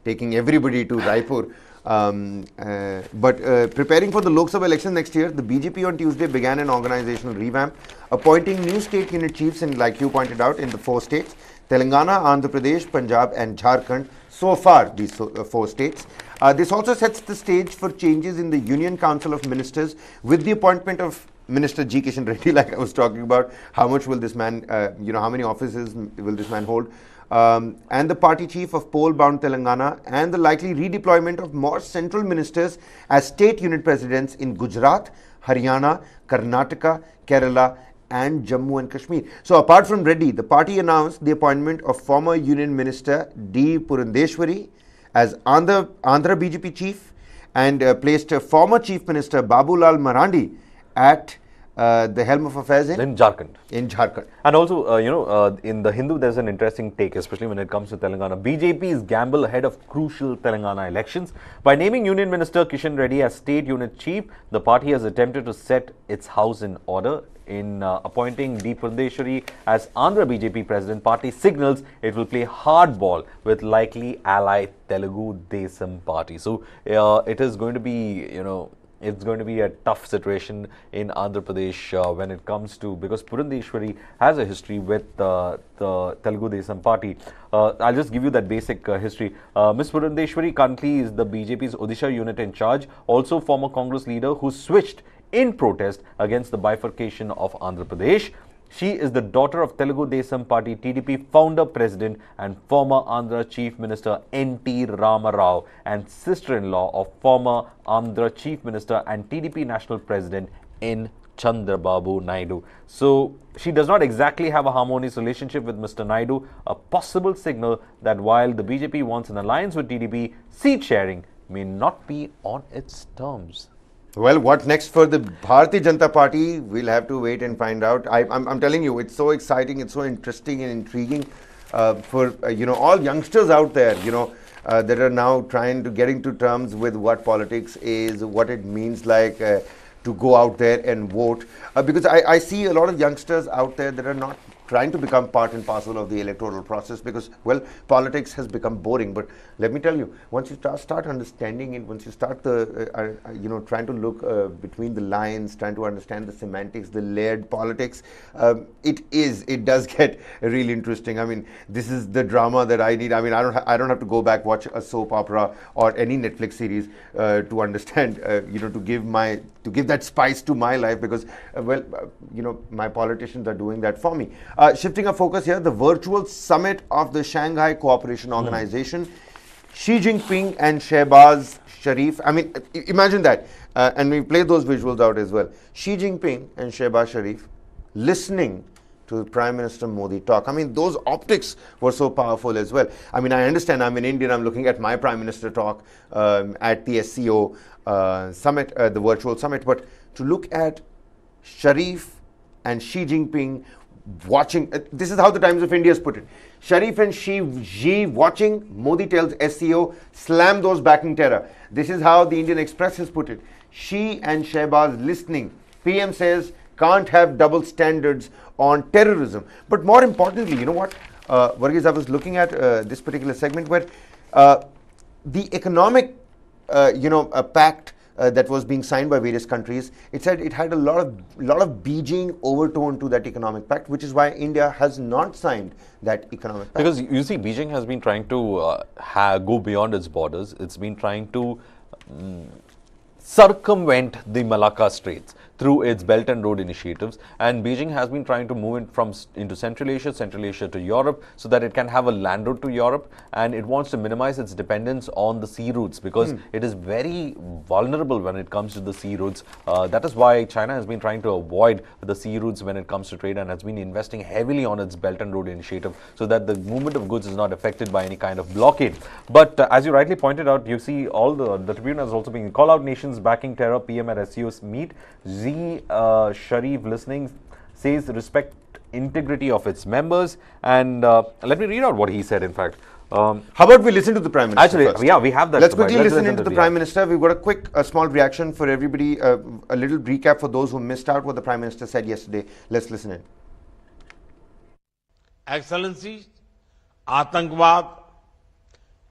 taking everybody to Raipur. But preparing for the Lok Sabha election next year, the BJP on Tuesday began an organizational revamp, appointing new state unit chiefs, and like you pointed out, in the 4 states, Telangana, Andhra Pradesh, Punjab and Jharkhand. So far, these 4 states. This also sets the stage for changes in the Union Council of Ministers with the appointment of Minister G. Kishan Reddy, like I was talking about. How much will this man, how many offices will this man hold? And the party chief of poll-bound Telangana, and the likely redeployment of more central ministers as state unit presidents in Gujarat, Haryana, Karnataka, Kerala and Jammu and Kashmir. So apart from Reddy, the party announced the appointment of former Union Minister D. Purandeshwari as Andhra BJP chief, and placed former Chief Minister Babulal Marandi at the helm of affairs in Jharkhand. And also, in the Hindu, there's an interesting take, especially when it comes to Telangana. BJP's gamble ahead of crucial Telangana elections. By naming Union Minister Kishan Reddy as state unit chief, the party has attempted to set its house in order. In appointing D. Purandeshwari as Andhra BJP president, party signals it will play hardball with likely ally Telugu Desam party. So it is going to be, it's going to be a tough situation in Andhra Pradesh when it comes to, because Purandeshwari has a history with the Telugu Desam party. I'll just give you that basic history. Ms. Purandeshwari currently is the BJP's Odisha unit in charge, also former Congress leader who switched in protest against the bifurcation of Andhra Pradesh. She is the daughter of Telugu Desam Party TDP founder, president and former Andhra Chief Minister N.T. Rama Rao, and sister-in-law of former Andhra Chief Minister and TDP National President N. Chandrababu Naidu. So she does not exactly have a harmonious relationship with Mr. Naidu, a possible signal that while the BJP wants an alliance with TDP, seat sharing may not be on its terms. Well, what next for the Bharatiya Janata Party? We'll have to wait and find out. I'm telling you, it's so exciting, it's so interesting and intriguing for all youngsters out there, that are now trying to getting to terms with what politics is, what it means like to go out there and vote. Because I see a lot of youngsters out there that are not trying to become part and parcel of the electoral process because, well, politics has become boring. But let me tell you, once you start understanding it, once you start trying to look between the lines, trying to understand the semantics, the layered politics, it does get really interesting. I mean, this is the drama that I need. I mean, I don't have to go back watch a soap opera or any Netflix series to understand, to give that spice to my life because, my politicians are doing that for me. Shifting our focus here, the virtual summit of the Shanghai Cooperation Organization, Xi Jinping and Shehbaz Sharif. I mean, imagine that. And we play those visuals out as well. Xi Jinping and Shehbaz Sharif listening to Prime Minister Modi talk. I mean, those optics were so powerful as well. I mean, I understand I'm an Indian, I'm looking at my Prime Minister talk at the SCO summit, the virtual summit, but to look at Sharif and Xi Jinping watching, this is how the Times of India has put it. Sharif and Xi watching, Modi tells SCO, slam those backing terror. This is how the Indian Express has put it. Xi and Shehbaz listening. PM says, can't have double standards on terrorism. But more importantly, you know what, Varghese, I was looking at this particular segment where the economic pact that was being signed by various countries, it said it had a lot of Beijing overtone to that economic pact, which is why India has not signed that economic pact. Because you see, Beijing has been trying to go beyond its borders. It's been trying to circumvent the Malacca Straits through its Belt and Road initiatives, and Beijing has been trying to move into Central Asia to Europe, so that it can have a land route to Europe, and it wants to minimize its dependence on the sea routes, because it is very vulnerable when it comes to the sea routes. That is why China has been trying to avoid the sea routes when it comes to trade, and has been investing heavily on its Belt and Road initiative, so that the movement of goods is not affected by any kind of blockade. But as you rightly pointed out, you see all the Tribune has also been call out nations backing terror, PM at SCO's meet. Sharif listening says respect integrity of its members, and let me read out what he said. In fact, how about we listen to the Prime Minister actually first? Yeah, we have that. Let's quickly listen into the Prime Minister. We've got a small reaction for everybody, a little recap for those who missed out what the Prime Minister said yesterday. Let's listen in. Excellency, आतंकवाद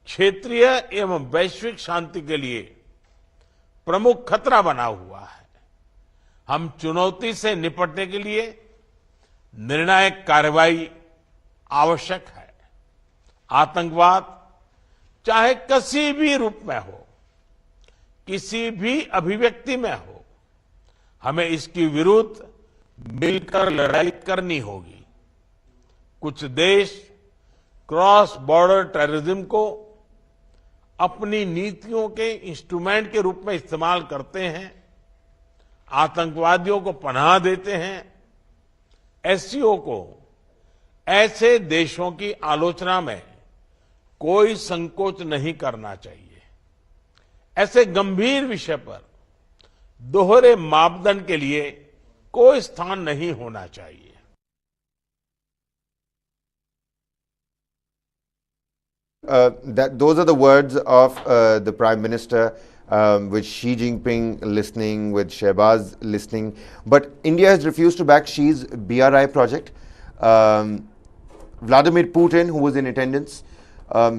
क्षेत्रीय एवं वैश्विक शांति के लिए प्रमुख खतरा बना हुआ है। हम चुनौती से निपटने के लिए निर्णायक कार्रवाई आवश्यक है। आतंकवाद चाहे किसी भी रूप में हो, किसी भी अभिव्यक्ति में हो, हमें इसके विरुद्ध मिलकर लड़ाई करनी होगी। कुछ देश क्रॉस बॉर्डर टेररिज्म को अपनी नीतियों के इंस्ट्रूमेंट के रूप में इस्तेमाल करते हैं, आतंकवादियों को पनाह देते हैं। एससीओ को ऐसे देशों की आलोचना में कोई संकोच नहीं करना चाहिए। ऐसे गंभीर विषय पर दोहरे मापदंड के लिए कोई स्थान नहीं होना चाहिए। Those are the words of the Prime Minister, with Xi Jinping listening, with Shehbaz listening. But India has refused to back Xi's BRI project. Vladimir Putin, who was in attendance,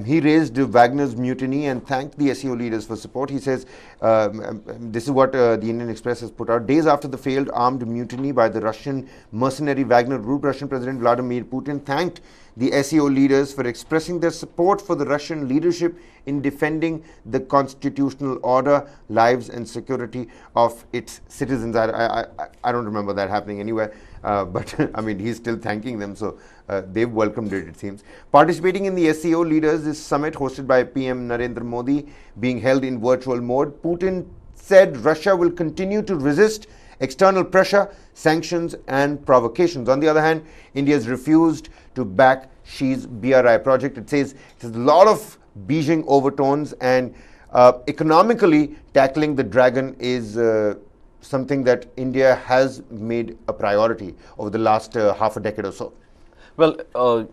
he raised Wagner's mutiny and thanked the SEO leaders for support. He says, this is what the Indian Express has put out. Days after the failed armed mutiny by the Russian mercenary Wagner group, Russian President Vladimir Putin thanked the SEO leaders for expressing their support for the Russian leadership in defending the constitutional order, lives and security of its citizens. I don't remember that happening anywhere, but I mean, he's still thanking them, so they've welcomed it seems. Participating in the SEO leaders' summit hosted by PM Narendra Modi, being held in virtual mode, Putin said Russia will continue to resist external pressure, sanctions and provocations. On the other hand, India has refused to back Xi's BRI project. It says there's a lot of Beijing overtones, and economically tackling the dragon is something that India has made a priority over the last half a decade or so. Well,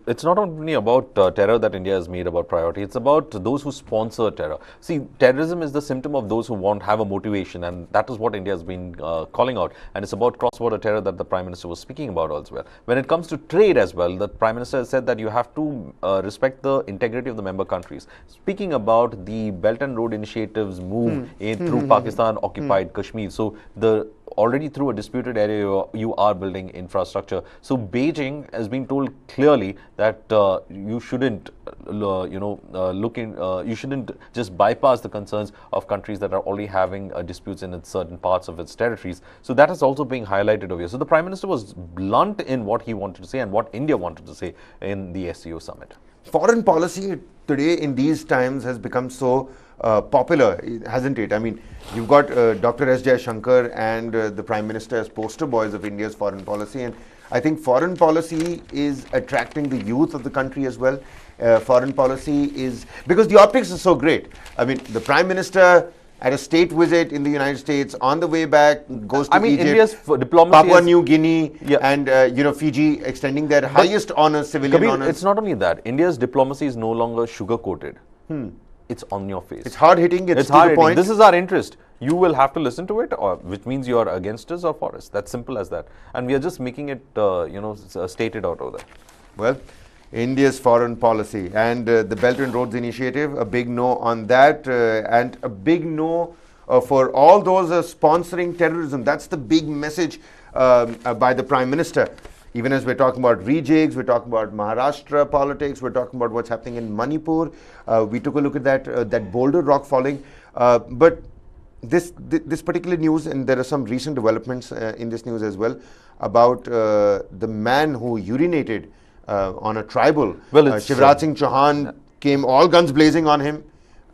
it's not only about terror that India has made about priority. It's about those who sponsor terror. See, terrorism is the symptom of those who have a motivation, and that is what India has been calling out. And it's about cross-border terror that the Prime Minister was speaking about as well. When it comes to trade as well, the Prime Minister has said that you have to respect the integrity of the member countries. Speaking about the Belt and Road initiatives move through Pakistan-occupied Kashmir. So already through a disputed area, you are building infrastructure. So Beijing has been told clearly that you shouldn't, you shouldn't just bypass the concerns of countries that are already having disputes in certain parts of its territories. So that is also being highlighted over here. So the Prime Minister was blunt in what he wanted to say and what India wanted to say in the SCO summit. Foreign policy today in these times has become so popular, hasn't it? I mean, you've got Dr. S. Jaishankar and the Prime Minister as poster boys of India's foreign policy, and I think foreign policy is attracting the youth of the country as well. Foreign policy is, because the optics are so great. I mean, the Prime Minister at a state visit in the United States, on the way back goes to Egypt, India's diplomacy Papua New Guinea, and Fiji, extending their highest honors, civilian Kabir, honors. It's not only that. India's diplomacy is no longer sugar-coated. It's on your face. It's hard-hitting, it's to hard the point. This is our interest. You will have to listen to it, which means you are against us or for us. That's simple as that. And we are just making it, stated out over there. Well, India's foreign policy and the Belt and Roads Initiative, a big no on that, and a big no for all those sponsoring terrorism. That's the big message by the Prime Minister. Even as we're talking about Rejigs, we're talking about Maharashtra politics, we're talking about what's happening in Manipur. We took a look at that boulder rock falling. But this particular news, and there are some recent developments in this news as well, about the man who urinated on a tribal. Well, Shivraj Singh Chauhan came all guns blazing on him.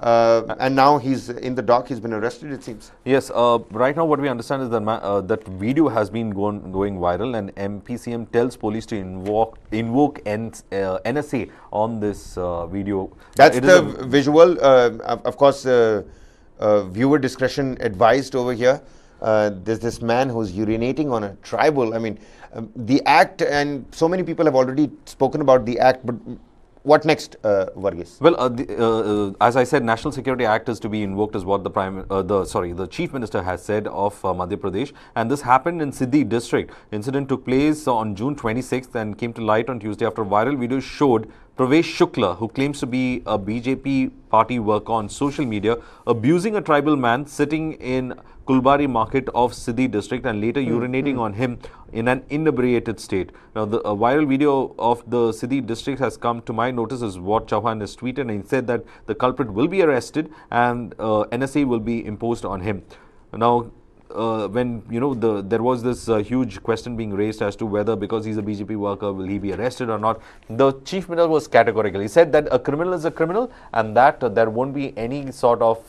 And now he's in the dock. He's been arrested, it seems. Yes. Right now, what we understand is that that video has been going viral, and MPCM tells police to invoke NSA on this video. That's the visual. Of course, viewer discretion advised over here. There's this man who's urinating on a tribal. I mean, the act, and so many people have already spoken about the act, but what next, Varghese? Well, as I said, National Security Act is to be invoked, is what the Chief Minister has said of Madhya Pradesh, and this happened in Siddhi district. Incident took place on June 26th and came to light on Tuesday after a viral video showed Pravesh Shukla, who claims to be a BJP party worker on social media, abusing a tribal man sitting in Kulbari market of Siddhi district and later urinating on him in an inebriated state. Now, the viral video of the Siddhi district has come to my notice, is what Chauhan has tweeted, and he said that the culprit will be arrested and NSA will be imposed on him. Now, when there was this huge question being raised as to whether, because he's a BJP worker, will he be arrested or not, the Chief Minister was categorical. He said that a criminal is a criminal, and that there won't be any sort of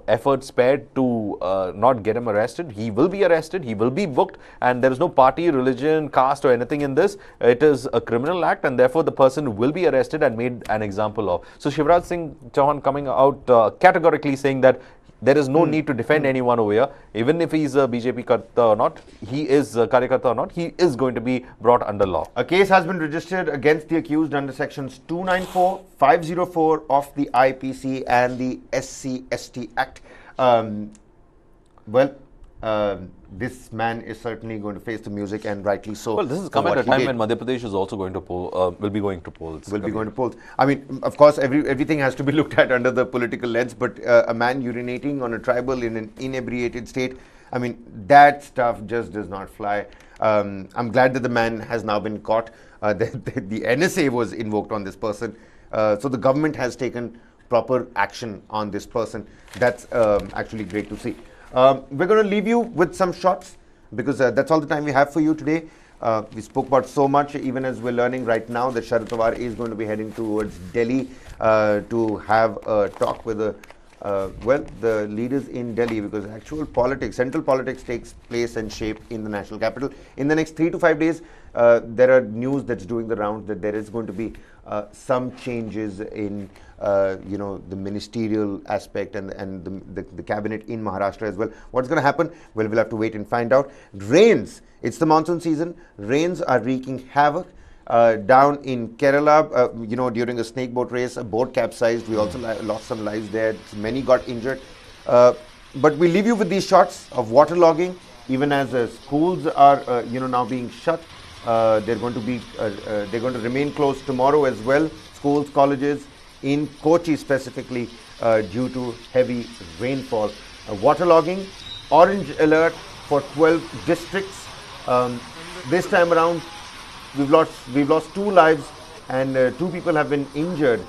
effort spared to not get him arrested. He will be arrested, he will be booked, and there is no party, religion, caste or anything in this. It is a criminal act, and therefore the person will be arrested and made an example of. So Shivraj Singh Chauhan coming out categorically saying that there is no need to defend anyone over here. Even if he is a BJP karta or not, he is a Karyakarta or not, he is going to be brought under law. A case has been registered against the accused under sections 294, 504 of the IPC and the SC/ST Act. This man is certainly going to face the music, and rightly so. Well, this is come at a time when Madhya Pradesh is also going to will be going to polls. Will be going to polls. I mean, of course, everything has to be looked at under the political lens, but a man urinating on a tribal in an inebriated state, I mean, that stuff just does not fly. I'm glad that the man has now been caught. The NSA was invoked on this person. So the government has taken proper action on this person. That's actually great to see. We're going to leave you with some shots, because that's all the time we have for you today. We spoke about so much, even as we're learning right now that Sharad Pawar is going to be heading towards Delhi to have a talk with the leaders in Delhi, because actual politics, central politics takes place and shape in the national capital. In the next 3 to 5 days, there are news that's doing the rounds that there is going to be some changes in the ministerial aspect and the cabinet in Maharashtra as well. What's going to happen? Well, we'll have to wait and find out. Rains, it's the monsoon season. Rains are wreaking havoc down in Kerala. During a snake boat race, a boat capsized. We also lost some lives there. Many got injured. But we leave you with these shots of waterlogging, even as schools are now being shut. They're going to remain closed tomorrow as well. Schools, colleges in Kochi specifically due to heavy rainfall. Waterlogging, orange alert for 12 districts. This time around, we've lost 2 lives, and 2 people have been injured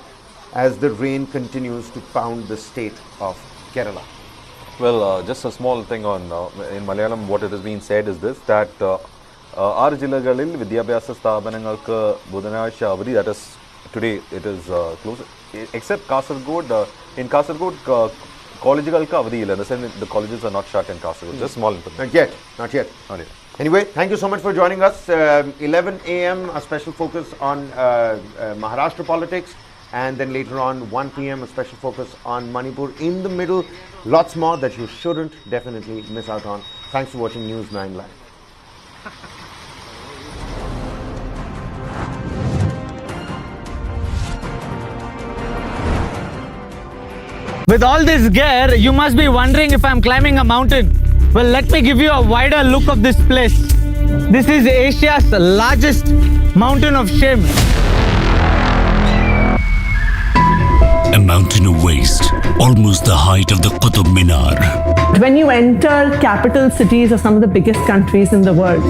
as the rain continues to pound the state of Kerala. Well, just a small thing on in Malayalam, what it has been said is this, that 6 ജില്ലകളിൽ വിദ്യാഭ്യാസ സ്ഥാപനങ്ങൾക്ക് ബുധനാഴ്ച അവധി, that is today it is closed, except Kasaragod. In Kasaragod, colleges avadiyilla. The colleges are not shut in Kasaragod. Just small information. Not yet. Anyway, thank you so much for joining us. 11 a.m. a special focus on Maharashtra politics, and then later on 1 p.m. a special focus on Manipur. In the middle, lots more that you shouldn't definitely miss out on. Thanks for watching News 9 Live. With all this gear, you must be wondering if I'm climbing a mountain. Well, let me give you a wider look of this place. This is Asia's largest mountain of shame. mountain of waste, almost the height of the Qutub Minar. When you enter capital cities of some of the biggest countries in the world,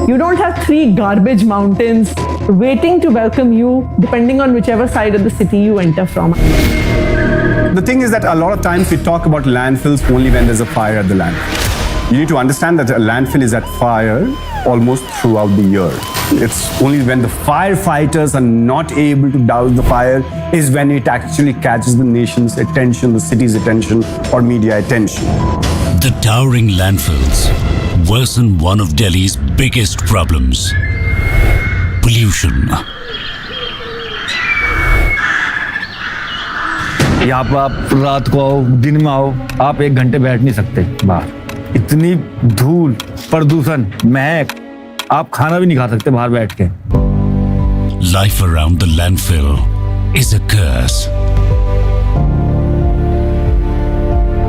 you don't have three garbage mountains waiting to welcome you depending on whichever side of the city you enter from. The thing is that a lot of times we talk about landfills only when there's a fire at the landfill. You need to understand that a landfill is at fire almost throughout the year. It's only when the firefighters are not able to douse the fire is when it actually catches the nation's attention, the city's attention, or media attention. The towering landfills worsen one of Delhi's biggest problems: pollution. यहाँ पर आप रात को आओ, दिन में आओ, आप 1 घंटे बैठ नहीं सकते बाहर। इतनी धूल, प्रदूषण, महक, आप खाना भी नहीं खा सकते बाहर बैठ के। Life around the landfill is a curse.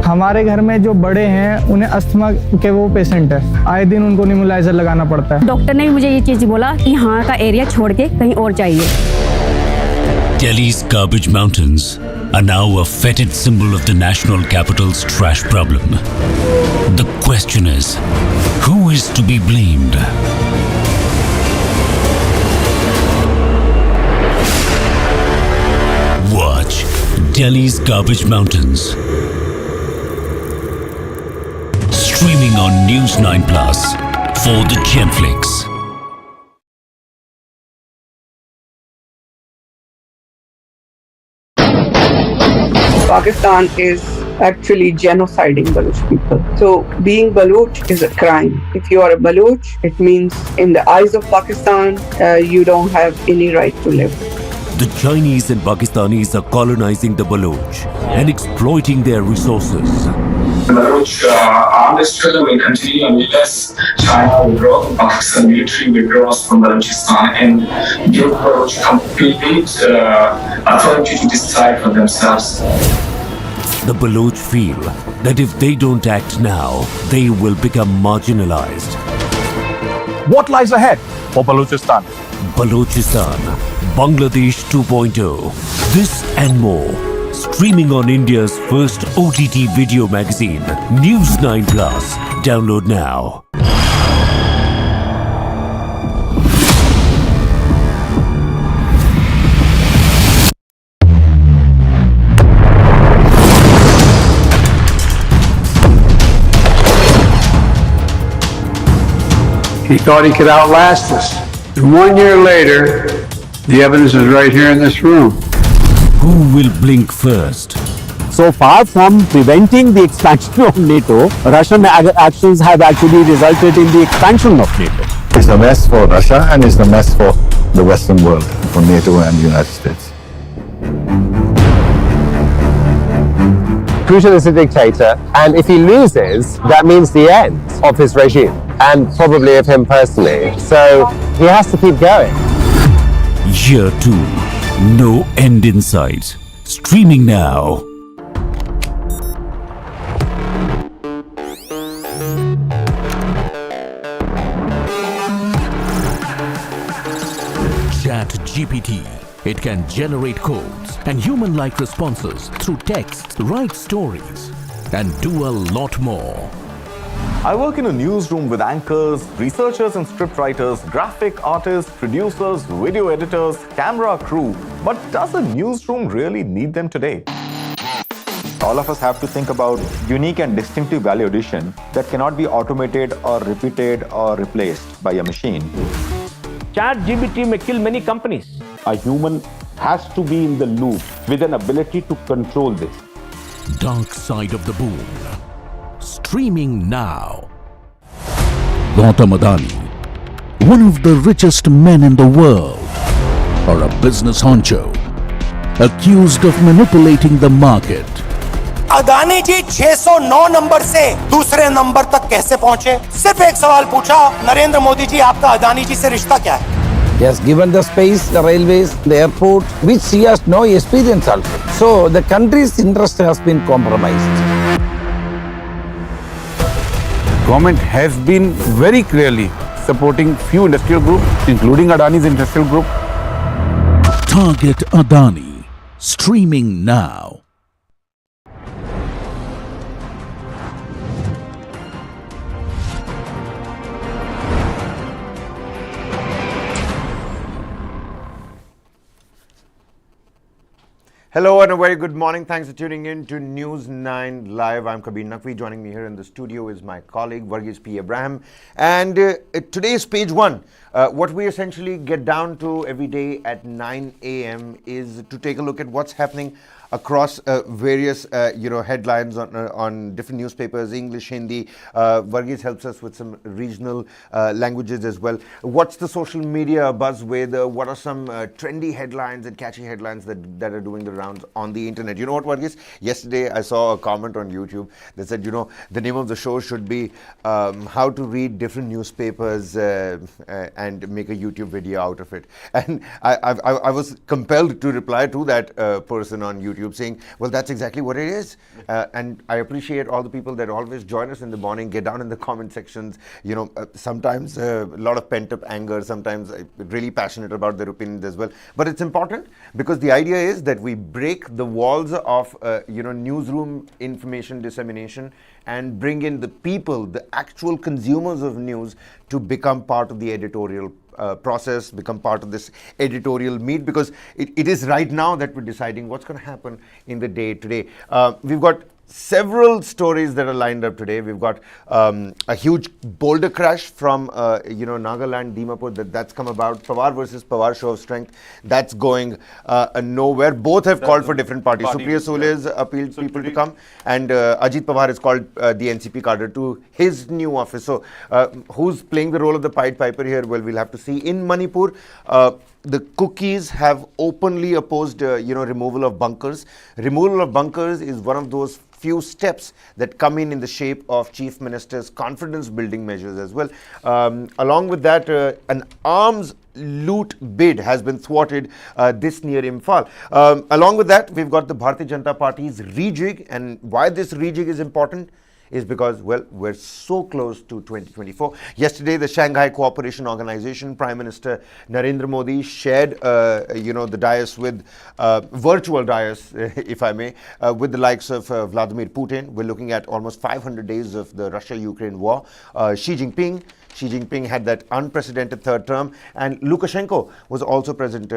हमारे घर में जो बड़े हैं उन्हें अस्थमा के वो पेशेंट है, आए दिन उनको नेबुलाइजर लगाना पड़ता है। डॉक्टर ने मुझे ये चीज बोला कि यहाँ का एरिया छोड़ के कहीं और चाहिए। Delhi's garbage mountains are now a fetid symbol of the national capital's trash problem. The question is, who is to be blamed? Watch Delhi's Garbage Mountains. Streaming on News 9 Plus for the Genflix. Pakistan is actually genociding Baloch people. So being Baloch is a crime. If you are a Baloch, it means in the eyes of Pakistan, you don't have any right to live. The Chinese and Pakistanis are colonizing the Baloch and exploiting their resources. The Baloch armed struggle will continue unless China withdraws, Pakistan military withdraws from Balochistan and give Baloch complete authority to decide for themselves. The Baloch feel that if they don't act now, they will become marginalized. What lies ahead for Balochistan? Balochistan, Bangladesh 2.0. This and more. Streaming on India's first OTT video magazine, News 9 Plus. Download now. He thought he could outlast us. And 1 year later, the evidence is right here in this room. Who will blink first? So far from preventing the expansion of NATO, Russian actions have actually resulted in the expansion of NATO. It's a mess for Russia and it's a mess for the Western world, for NATO and the United States. Putin is a dictator, and if he loses, that means the end of his regime, and probably of him personally. So he has to keep going. Year 2, no end in sight. Streaming now. ChatGPT. It can generate codes and human-like responses through text, write stories, and do a lot more. I work in a newsroom with anchors, researchers and scriptwriters, graphic artists, producers, video editors, camera crew. But does a newsroom really need them today? All of us have to think about unique and distinctive value addition that cannot be automated or repeated or replaced by a machine. ChatGPT may kill many companies. A human has to be in the loop with an ability to control this. Dark Side of the Boon. Streaming now. Gautam Adani, one of the richest men in the world, or a business honcho, accused of manipulating the market. Adani ji 609 number से दूसरे number तक कैसे पहुंचे? सिर्फ एक सवाल पूछा, नरेंद्र मोदी जी आपका अदानी जी से रिश्ता क्या है? He has given the space, the railways, the airport, which he has no experience also. So the country's interest has been compromised. Government has been very clearly supporting few industrial groups, including Adani's industrial group. Target Adani. Streaming now. Hello and a very good morning. Thanks for tuning in to News 9 Live. I'm Kabir Naqvi. Joining me here in the studio is my colleague Varghese P. Abraham. And today's page one. What we essentially get down to every day at 9 a.m. is to take a look at what's happening across various headlines on different newspapers, English, Hindi. Varghese helps us with some regional languages as well. What's the social media buzz with? What are some trendy headlines and catchy headlines that are doing the rounds on the internet? You know what, Varghese? Yesterday I saw a comment on YouTube that said, the name of the show should be how to read different newspapers and make a YouTube video out of it. And I was compelled to reply to that person on YouTube saying, well, that's exactly what it is. And I appreciate all the people that always join us in the morning, get down in the comment sections, sometimes a lot of pent-up anger, sometimes really passionate about their opinions as well. But it's important because the idea is that we break the walls of newsroom information dissemination and bring in the people, the actual consumers of news, to become part of the editorial process, become part of this editorial meet, because it is right now that we're deciding what's going to happen in the day today. We've got several stories that are lined up today. We've got a huge boulder crash from Nagaland, Dimapur, that's come about. Pawar versus Pawar show of strength, that's going nowhere. Both have called for different parties. Supriya Sule has appealed people to come, and Ajit Pawar has called the NCP cadre to his new office. So who's playing the role of the Pied Piper here? Well, we'll have to see. In Manipur, the cookies have openly opposed removal of bunkers. Removal of bunkers is one of those few steps that come in the shape of Chief Minister's confidence building measures as well. Along with that, an arms loot bid has been thwarted this near Imphal. Along with that, we've got the Bharatiya Janata Party's Rejig, and why this Rejig is important is because, well, we're so close to 2024. Yesterday, the Shanghai Cooperation Organization, Prime Minister Narendra Modi shared, the dais with, virtual dais, if I may, with the likes of Vladimir Putin. We're looking at almost 500 days of the Russia-Ukraine war. Xi Jinping had that unprecedented third term, and Lukashenko was also present,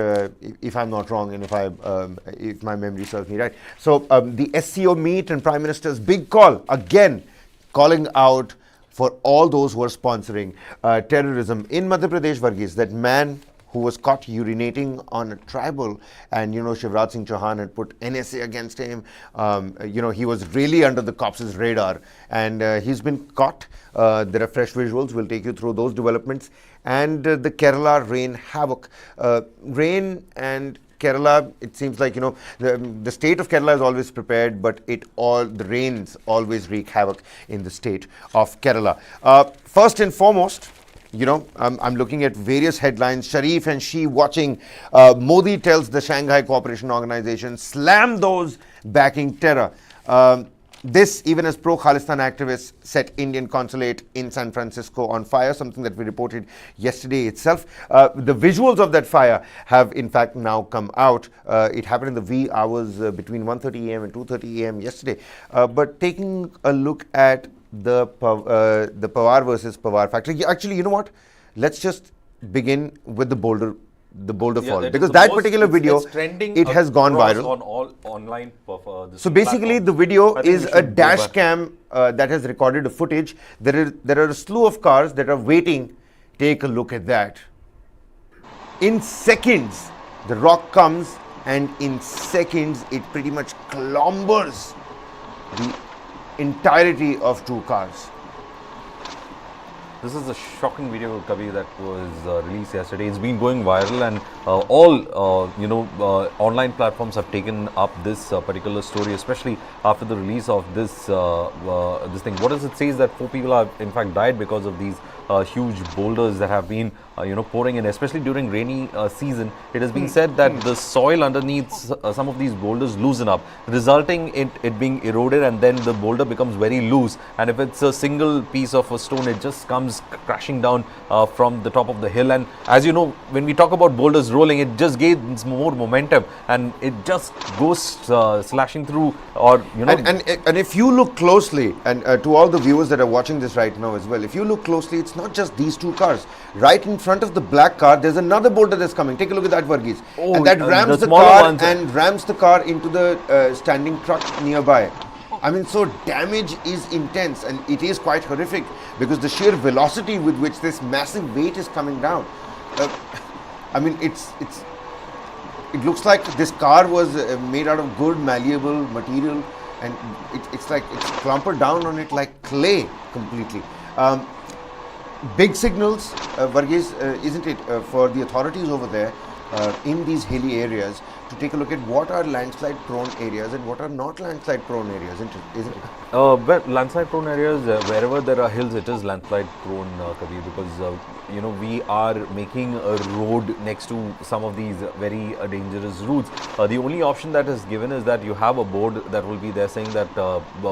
if I'm not wrong, and if my memory serves me right. So the SCO meet and Prime Minister's big call, again, calling out for all those who are sponsoring terrorism. In Madhya Pradesh, Varghese, that man who was caught urinating on a tribal, and Shivraj Singh Chauhan had put NSA against him. He was really under the cops' radar, and he's been caught. There are fresh visuals. We'll take you through those developments. And the Kerala rain havoc. Rain and Kerala, it seems like, the state of Kerala is always prepared, but the rains always wreak havoc in the state of Kerala. First and foremost, I'm looking at various headlines. Sharif and Xi watching. Modi tells the Shanghai Cooperation Organization, slam those backing terror. This, even as pro-Khalistan activists set Indian consulate in San Francisco on fire, something that we reported yesterday itself. The visuals of that fire have, in fact, now come out. It happened in the wee hours between 1:30 a.m. and 2:30 a.m. yesterday. But taking a look at the Pawar versus Pawar factor. Actually, you know what? Let's just begin with the boulder fall, because that particular video, it has gone viral on all online. So basically, the video is a dash cam that has recorded the footage. There are a slew of cars that are waiting. Take a look at that. In seconds, the rock comes, and in seconds, it pretty much clombers the entirety of two cars. This is a shocking video, Kavi, that was released yesterday. It's been going viral, and all online platforms have taken up this particular story, especially after the release of this this thing. What does it say is that 4 people have in fact died because of these huge boulders that have been pouring in, especially during rainy season. It has been said that the soil underneath some of these boulders loosen up, resulting in it being eroded, and then the boulder becomes very loose. And if it's a single piece of a stone, it just comes comes crashing down from the top of the hill. And as you know, when we talk about boulders rolling, it just gains more momentum and it just goes slashing through, or And if you look closely, and to all the viewers that are watching this right now as well, if you look closely, it's not just these two cars. Right in front of the black car, there's another boulder that's coming. Take a look at that, Varghese. And that rams the car and rams the car into the standing truck nearby. I mean, so damage is intense, and it is quite horrific because the sheer velocity with which this massive weight is coming down. I mean, it looks like this car was made out of good malleable material, and it's like it's clumpered down on it like clay completely. Big signals, Varghese, isn't it, for the authorities over there in these hilly areas to take a look at what are landslide prone areas and what are not landslide prone areas, isn't it? Well, landslide prone areas, wherever there are hills, it is landslide prone, Kabir, because we are making a road next to some of these very dangerous routes. The only option that is given is that you have a board that will be there saying that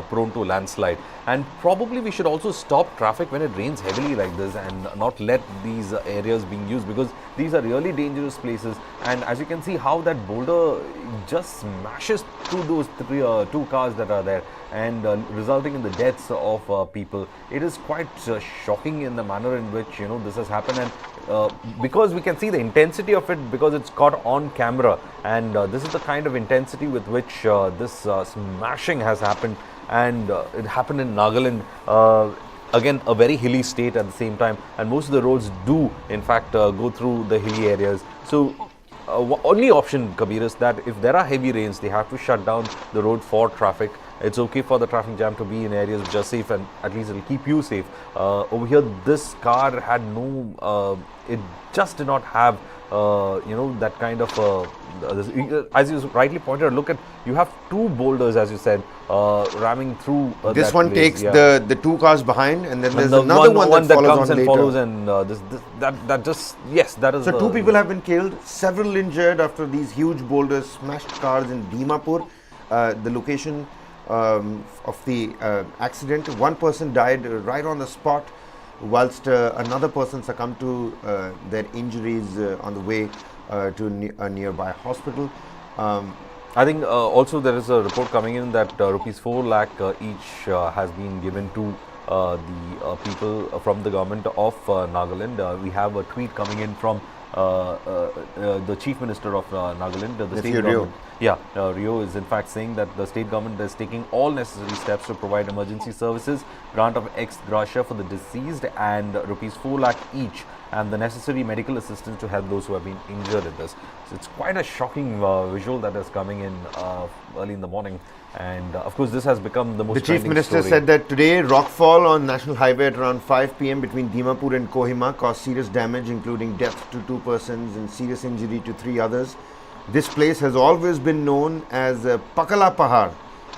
prone to landslide. And probably we should also stop traffic when it rains heavily like this and not let these areas being used, because these are really dangerous places. And as you can see how that boulder just smashes through those two cars that are there, and resulting in the deaths of people. It is quite shocking in the manner in which this has happened, and because we can see the intensity of it, because it's caught on camera, and this is the kind of intensity with which this smashing has happened, and it happened in Nagaland. Again, a very hilly state at the same time, and most of the roads do in fact go through the hilly areas. So only option, Kabir, is that if there are heavy rains, they have to shut down the road for traffic. It's okay for the traffic jam to be in areas which are safe, and at least it'll keep you safe. Over here, this car had no, it just did not have, that kind of, as you rightly pointed out, look at, you have two boulders, as you said, ramming through this that one place, takes the two cars behind, and then there's another one that comes and later. follows, and that just, yes, that is. So two people have been killed, several injured after these huge boulders smashed cars in Dimapur. The location of the accident, one person died right on the spot, whilst another person succumbed to their injuries on the way to a nearby hospital. I think also there is a report coming in that rupees 4 lakh each has been given to the people from the government of Nagaland. We have a tweet coming in from the Chief Minister of Nagaland, the state government. Rio is in fact saying that the state government is taking all necessary steps to provide emergency services, grant of ex gratia for the deceased, and rupees 4 lakh each, and the necessary medical assistance to help those who have been injured in this. So it's quite a shocking visual that is coming in early in the morning, and of course this has become the most. The Chief Minister said that today rockfall on National Highway at around 5 p.m. between Dimapur and Kohima caused serious damage, including death to 2 persons and serious injury to 3 others. This place has always been known as Pakala Pahar,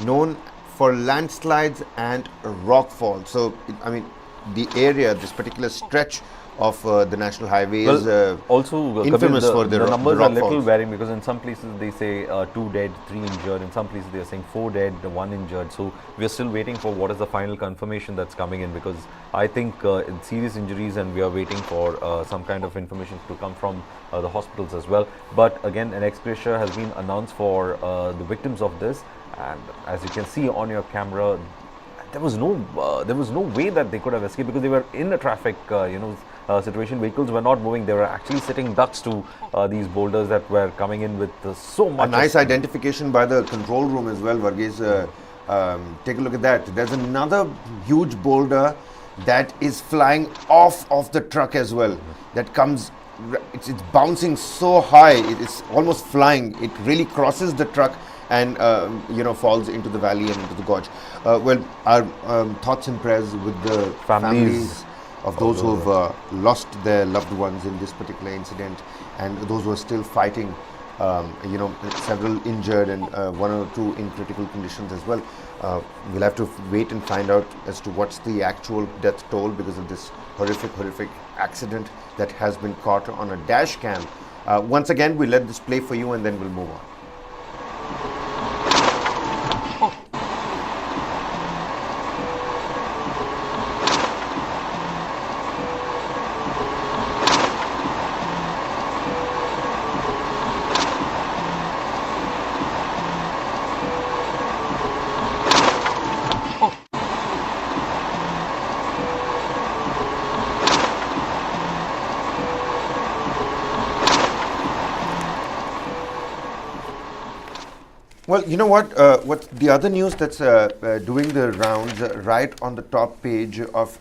known for landslides and rockfall. So, I mean, the area, this particular stretch of the national highway is also infamous Kabir, for the numbers are little rockfalls. varying, because in some places they say 2 dead, 3 injured. In some places they are saying 4 dead, 1 injured. So we are still waiting for what is the final confirmation that's coming in, because I think it's serious injuries, and we are waiting for some kind of information to come from the hospitals as well. But again, an ex gratia has been announced for the victims of this, and as you can see on your camera, there was no way that they could have escaped, because they were in a traffic situation. Vehicles were not moving. They were actually sitting ducks to these boulders that were coming in with so much. A nice identification by the control room as well, Varghese. Take a look at that. There's another huge boulder that is flying off of the truck as well. That comes, it's bouncing so high, it's almost flying. It really crosses the truck and falls into the valley and into the gorge. Well, our thoughts and prayers with the families of those who have lost their loved ones in this particular incident, and those who are still fighting. Several injured, and 1 or 2 in critical conditions as well. We'll have to wait and find out as to what's the actual death toll because of this horrific accident that has been caught on a dash cam. Once again, we'll let this play for you, and then we'll move on. Well, you know what? What the other news that's doing the rounds right on the top page of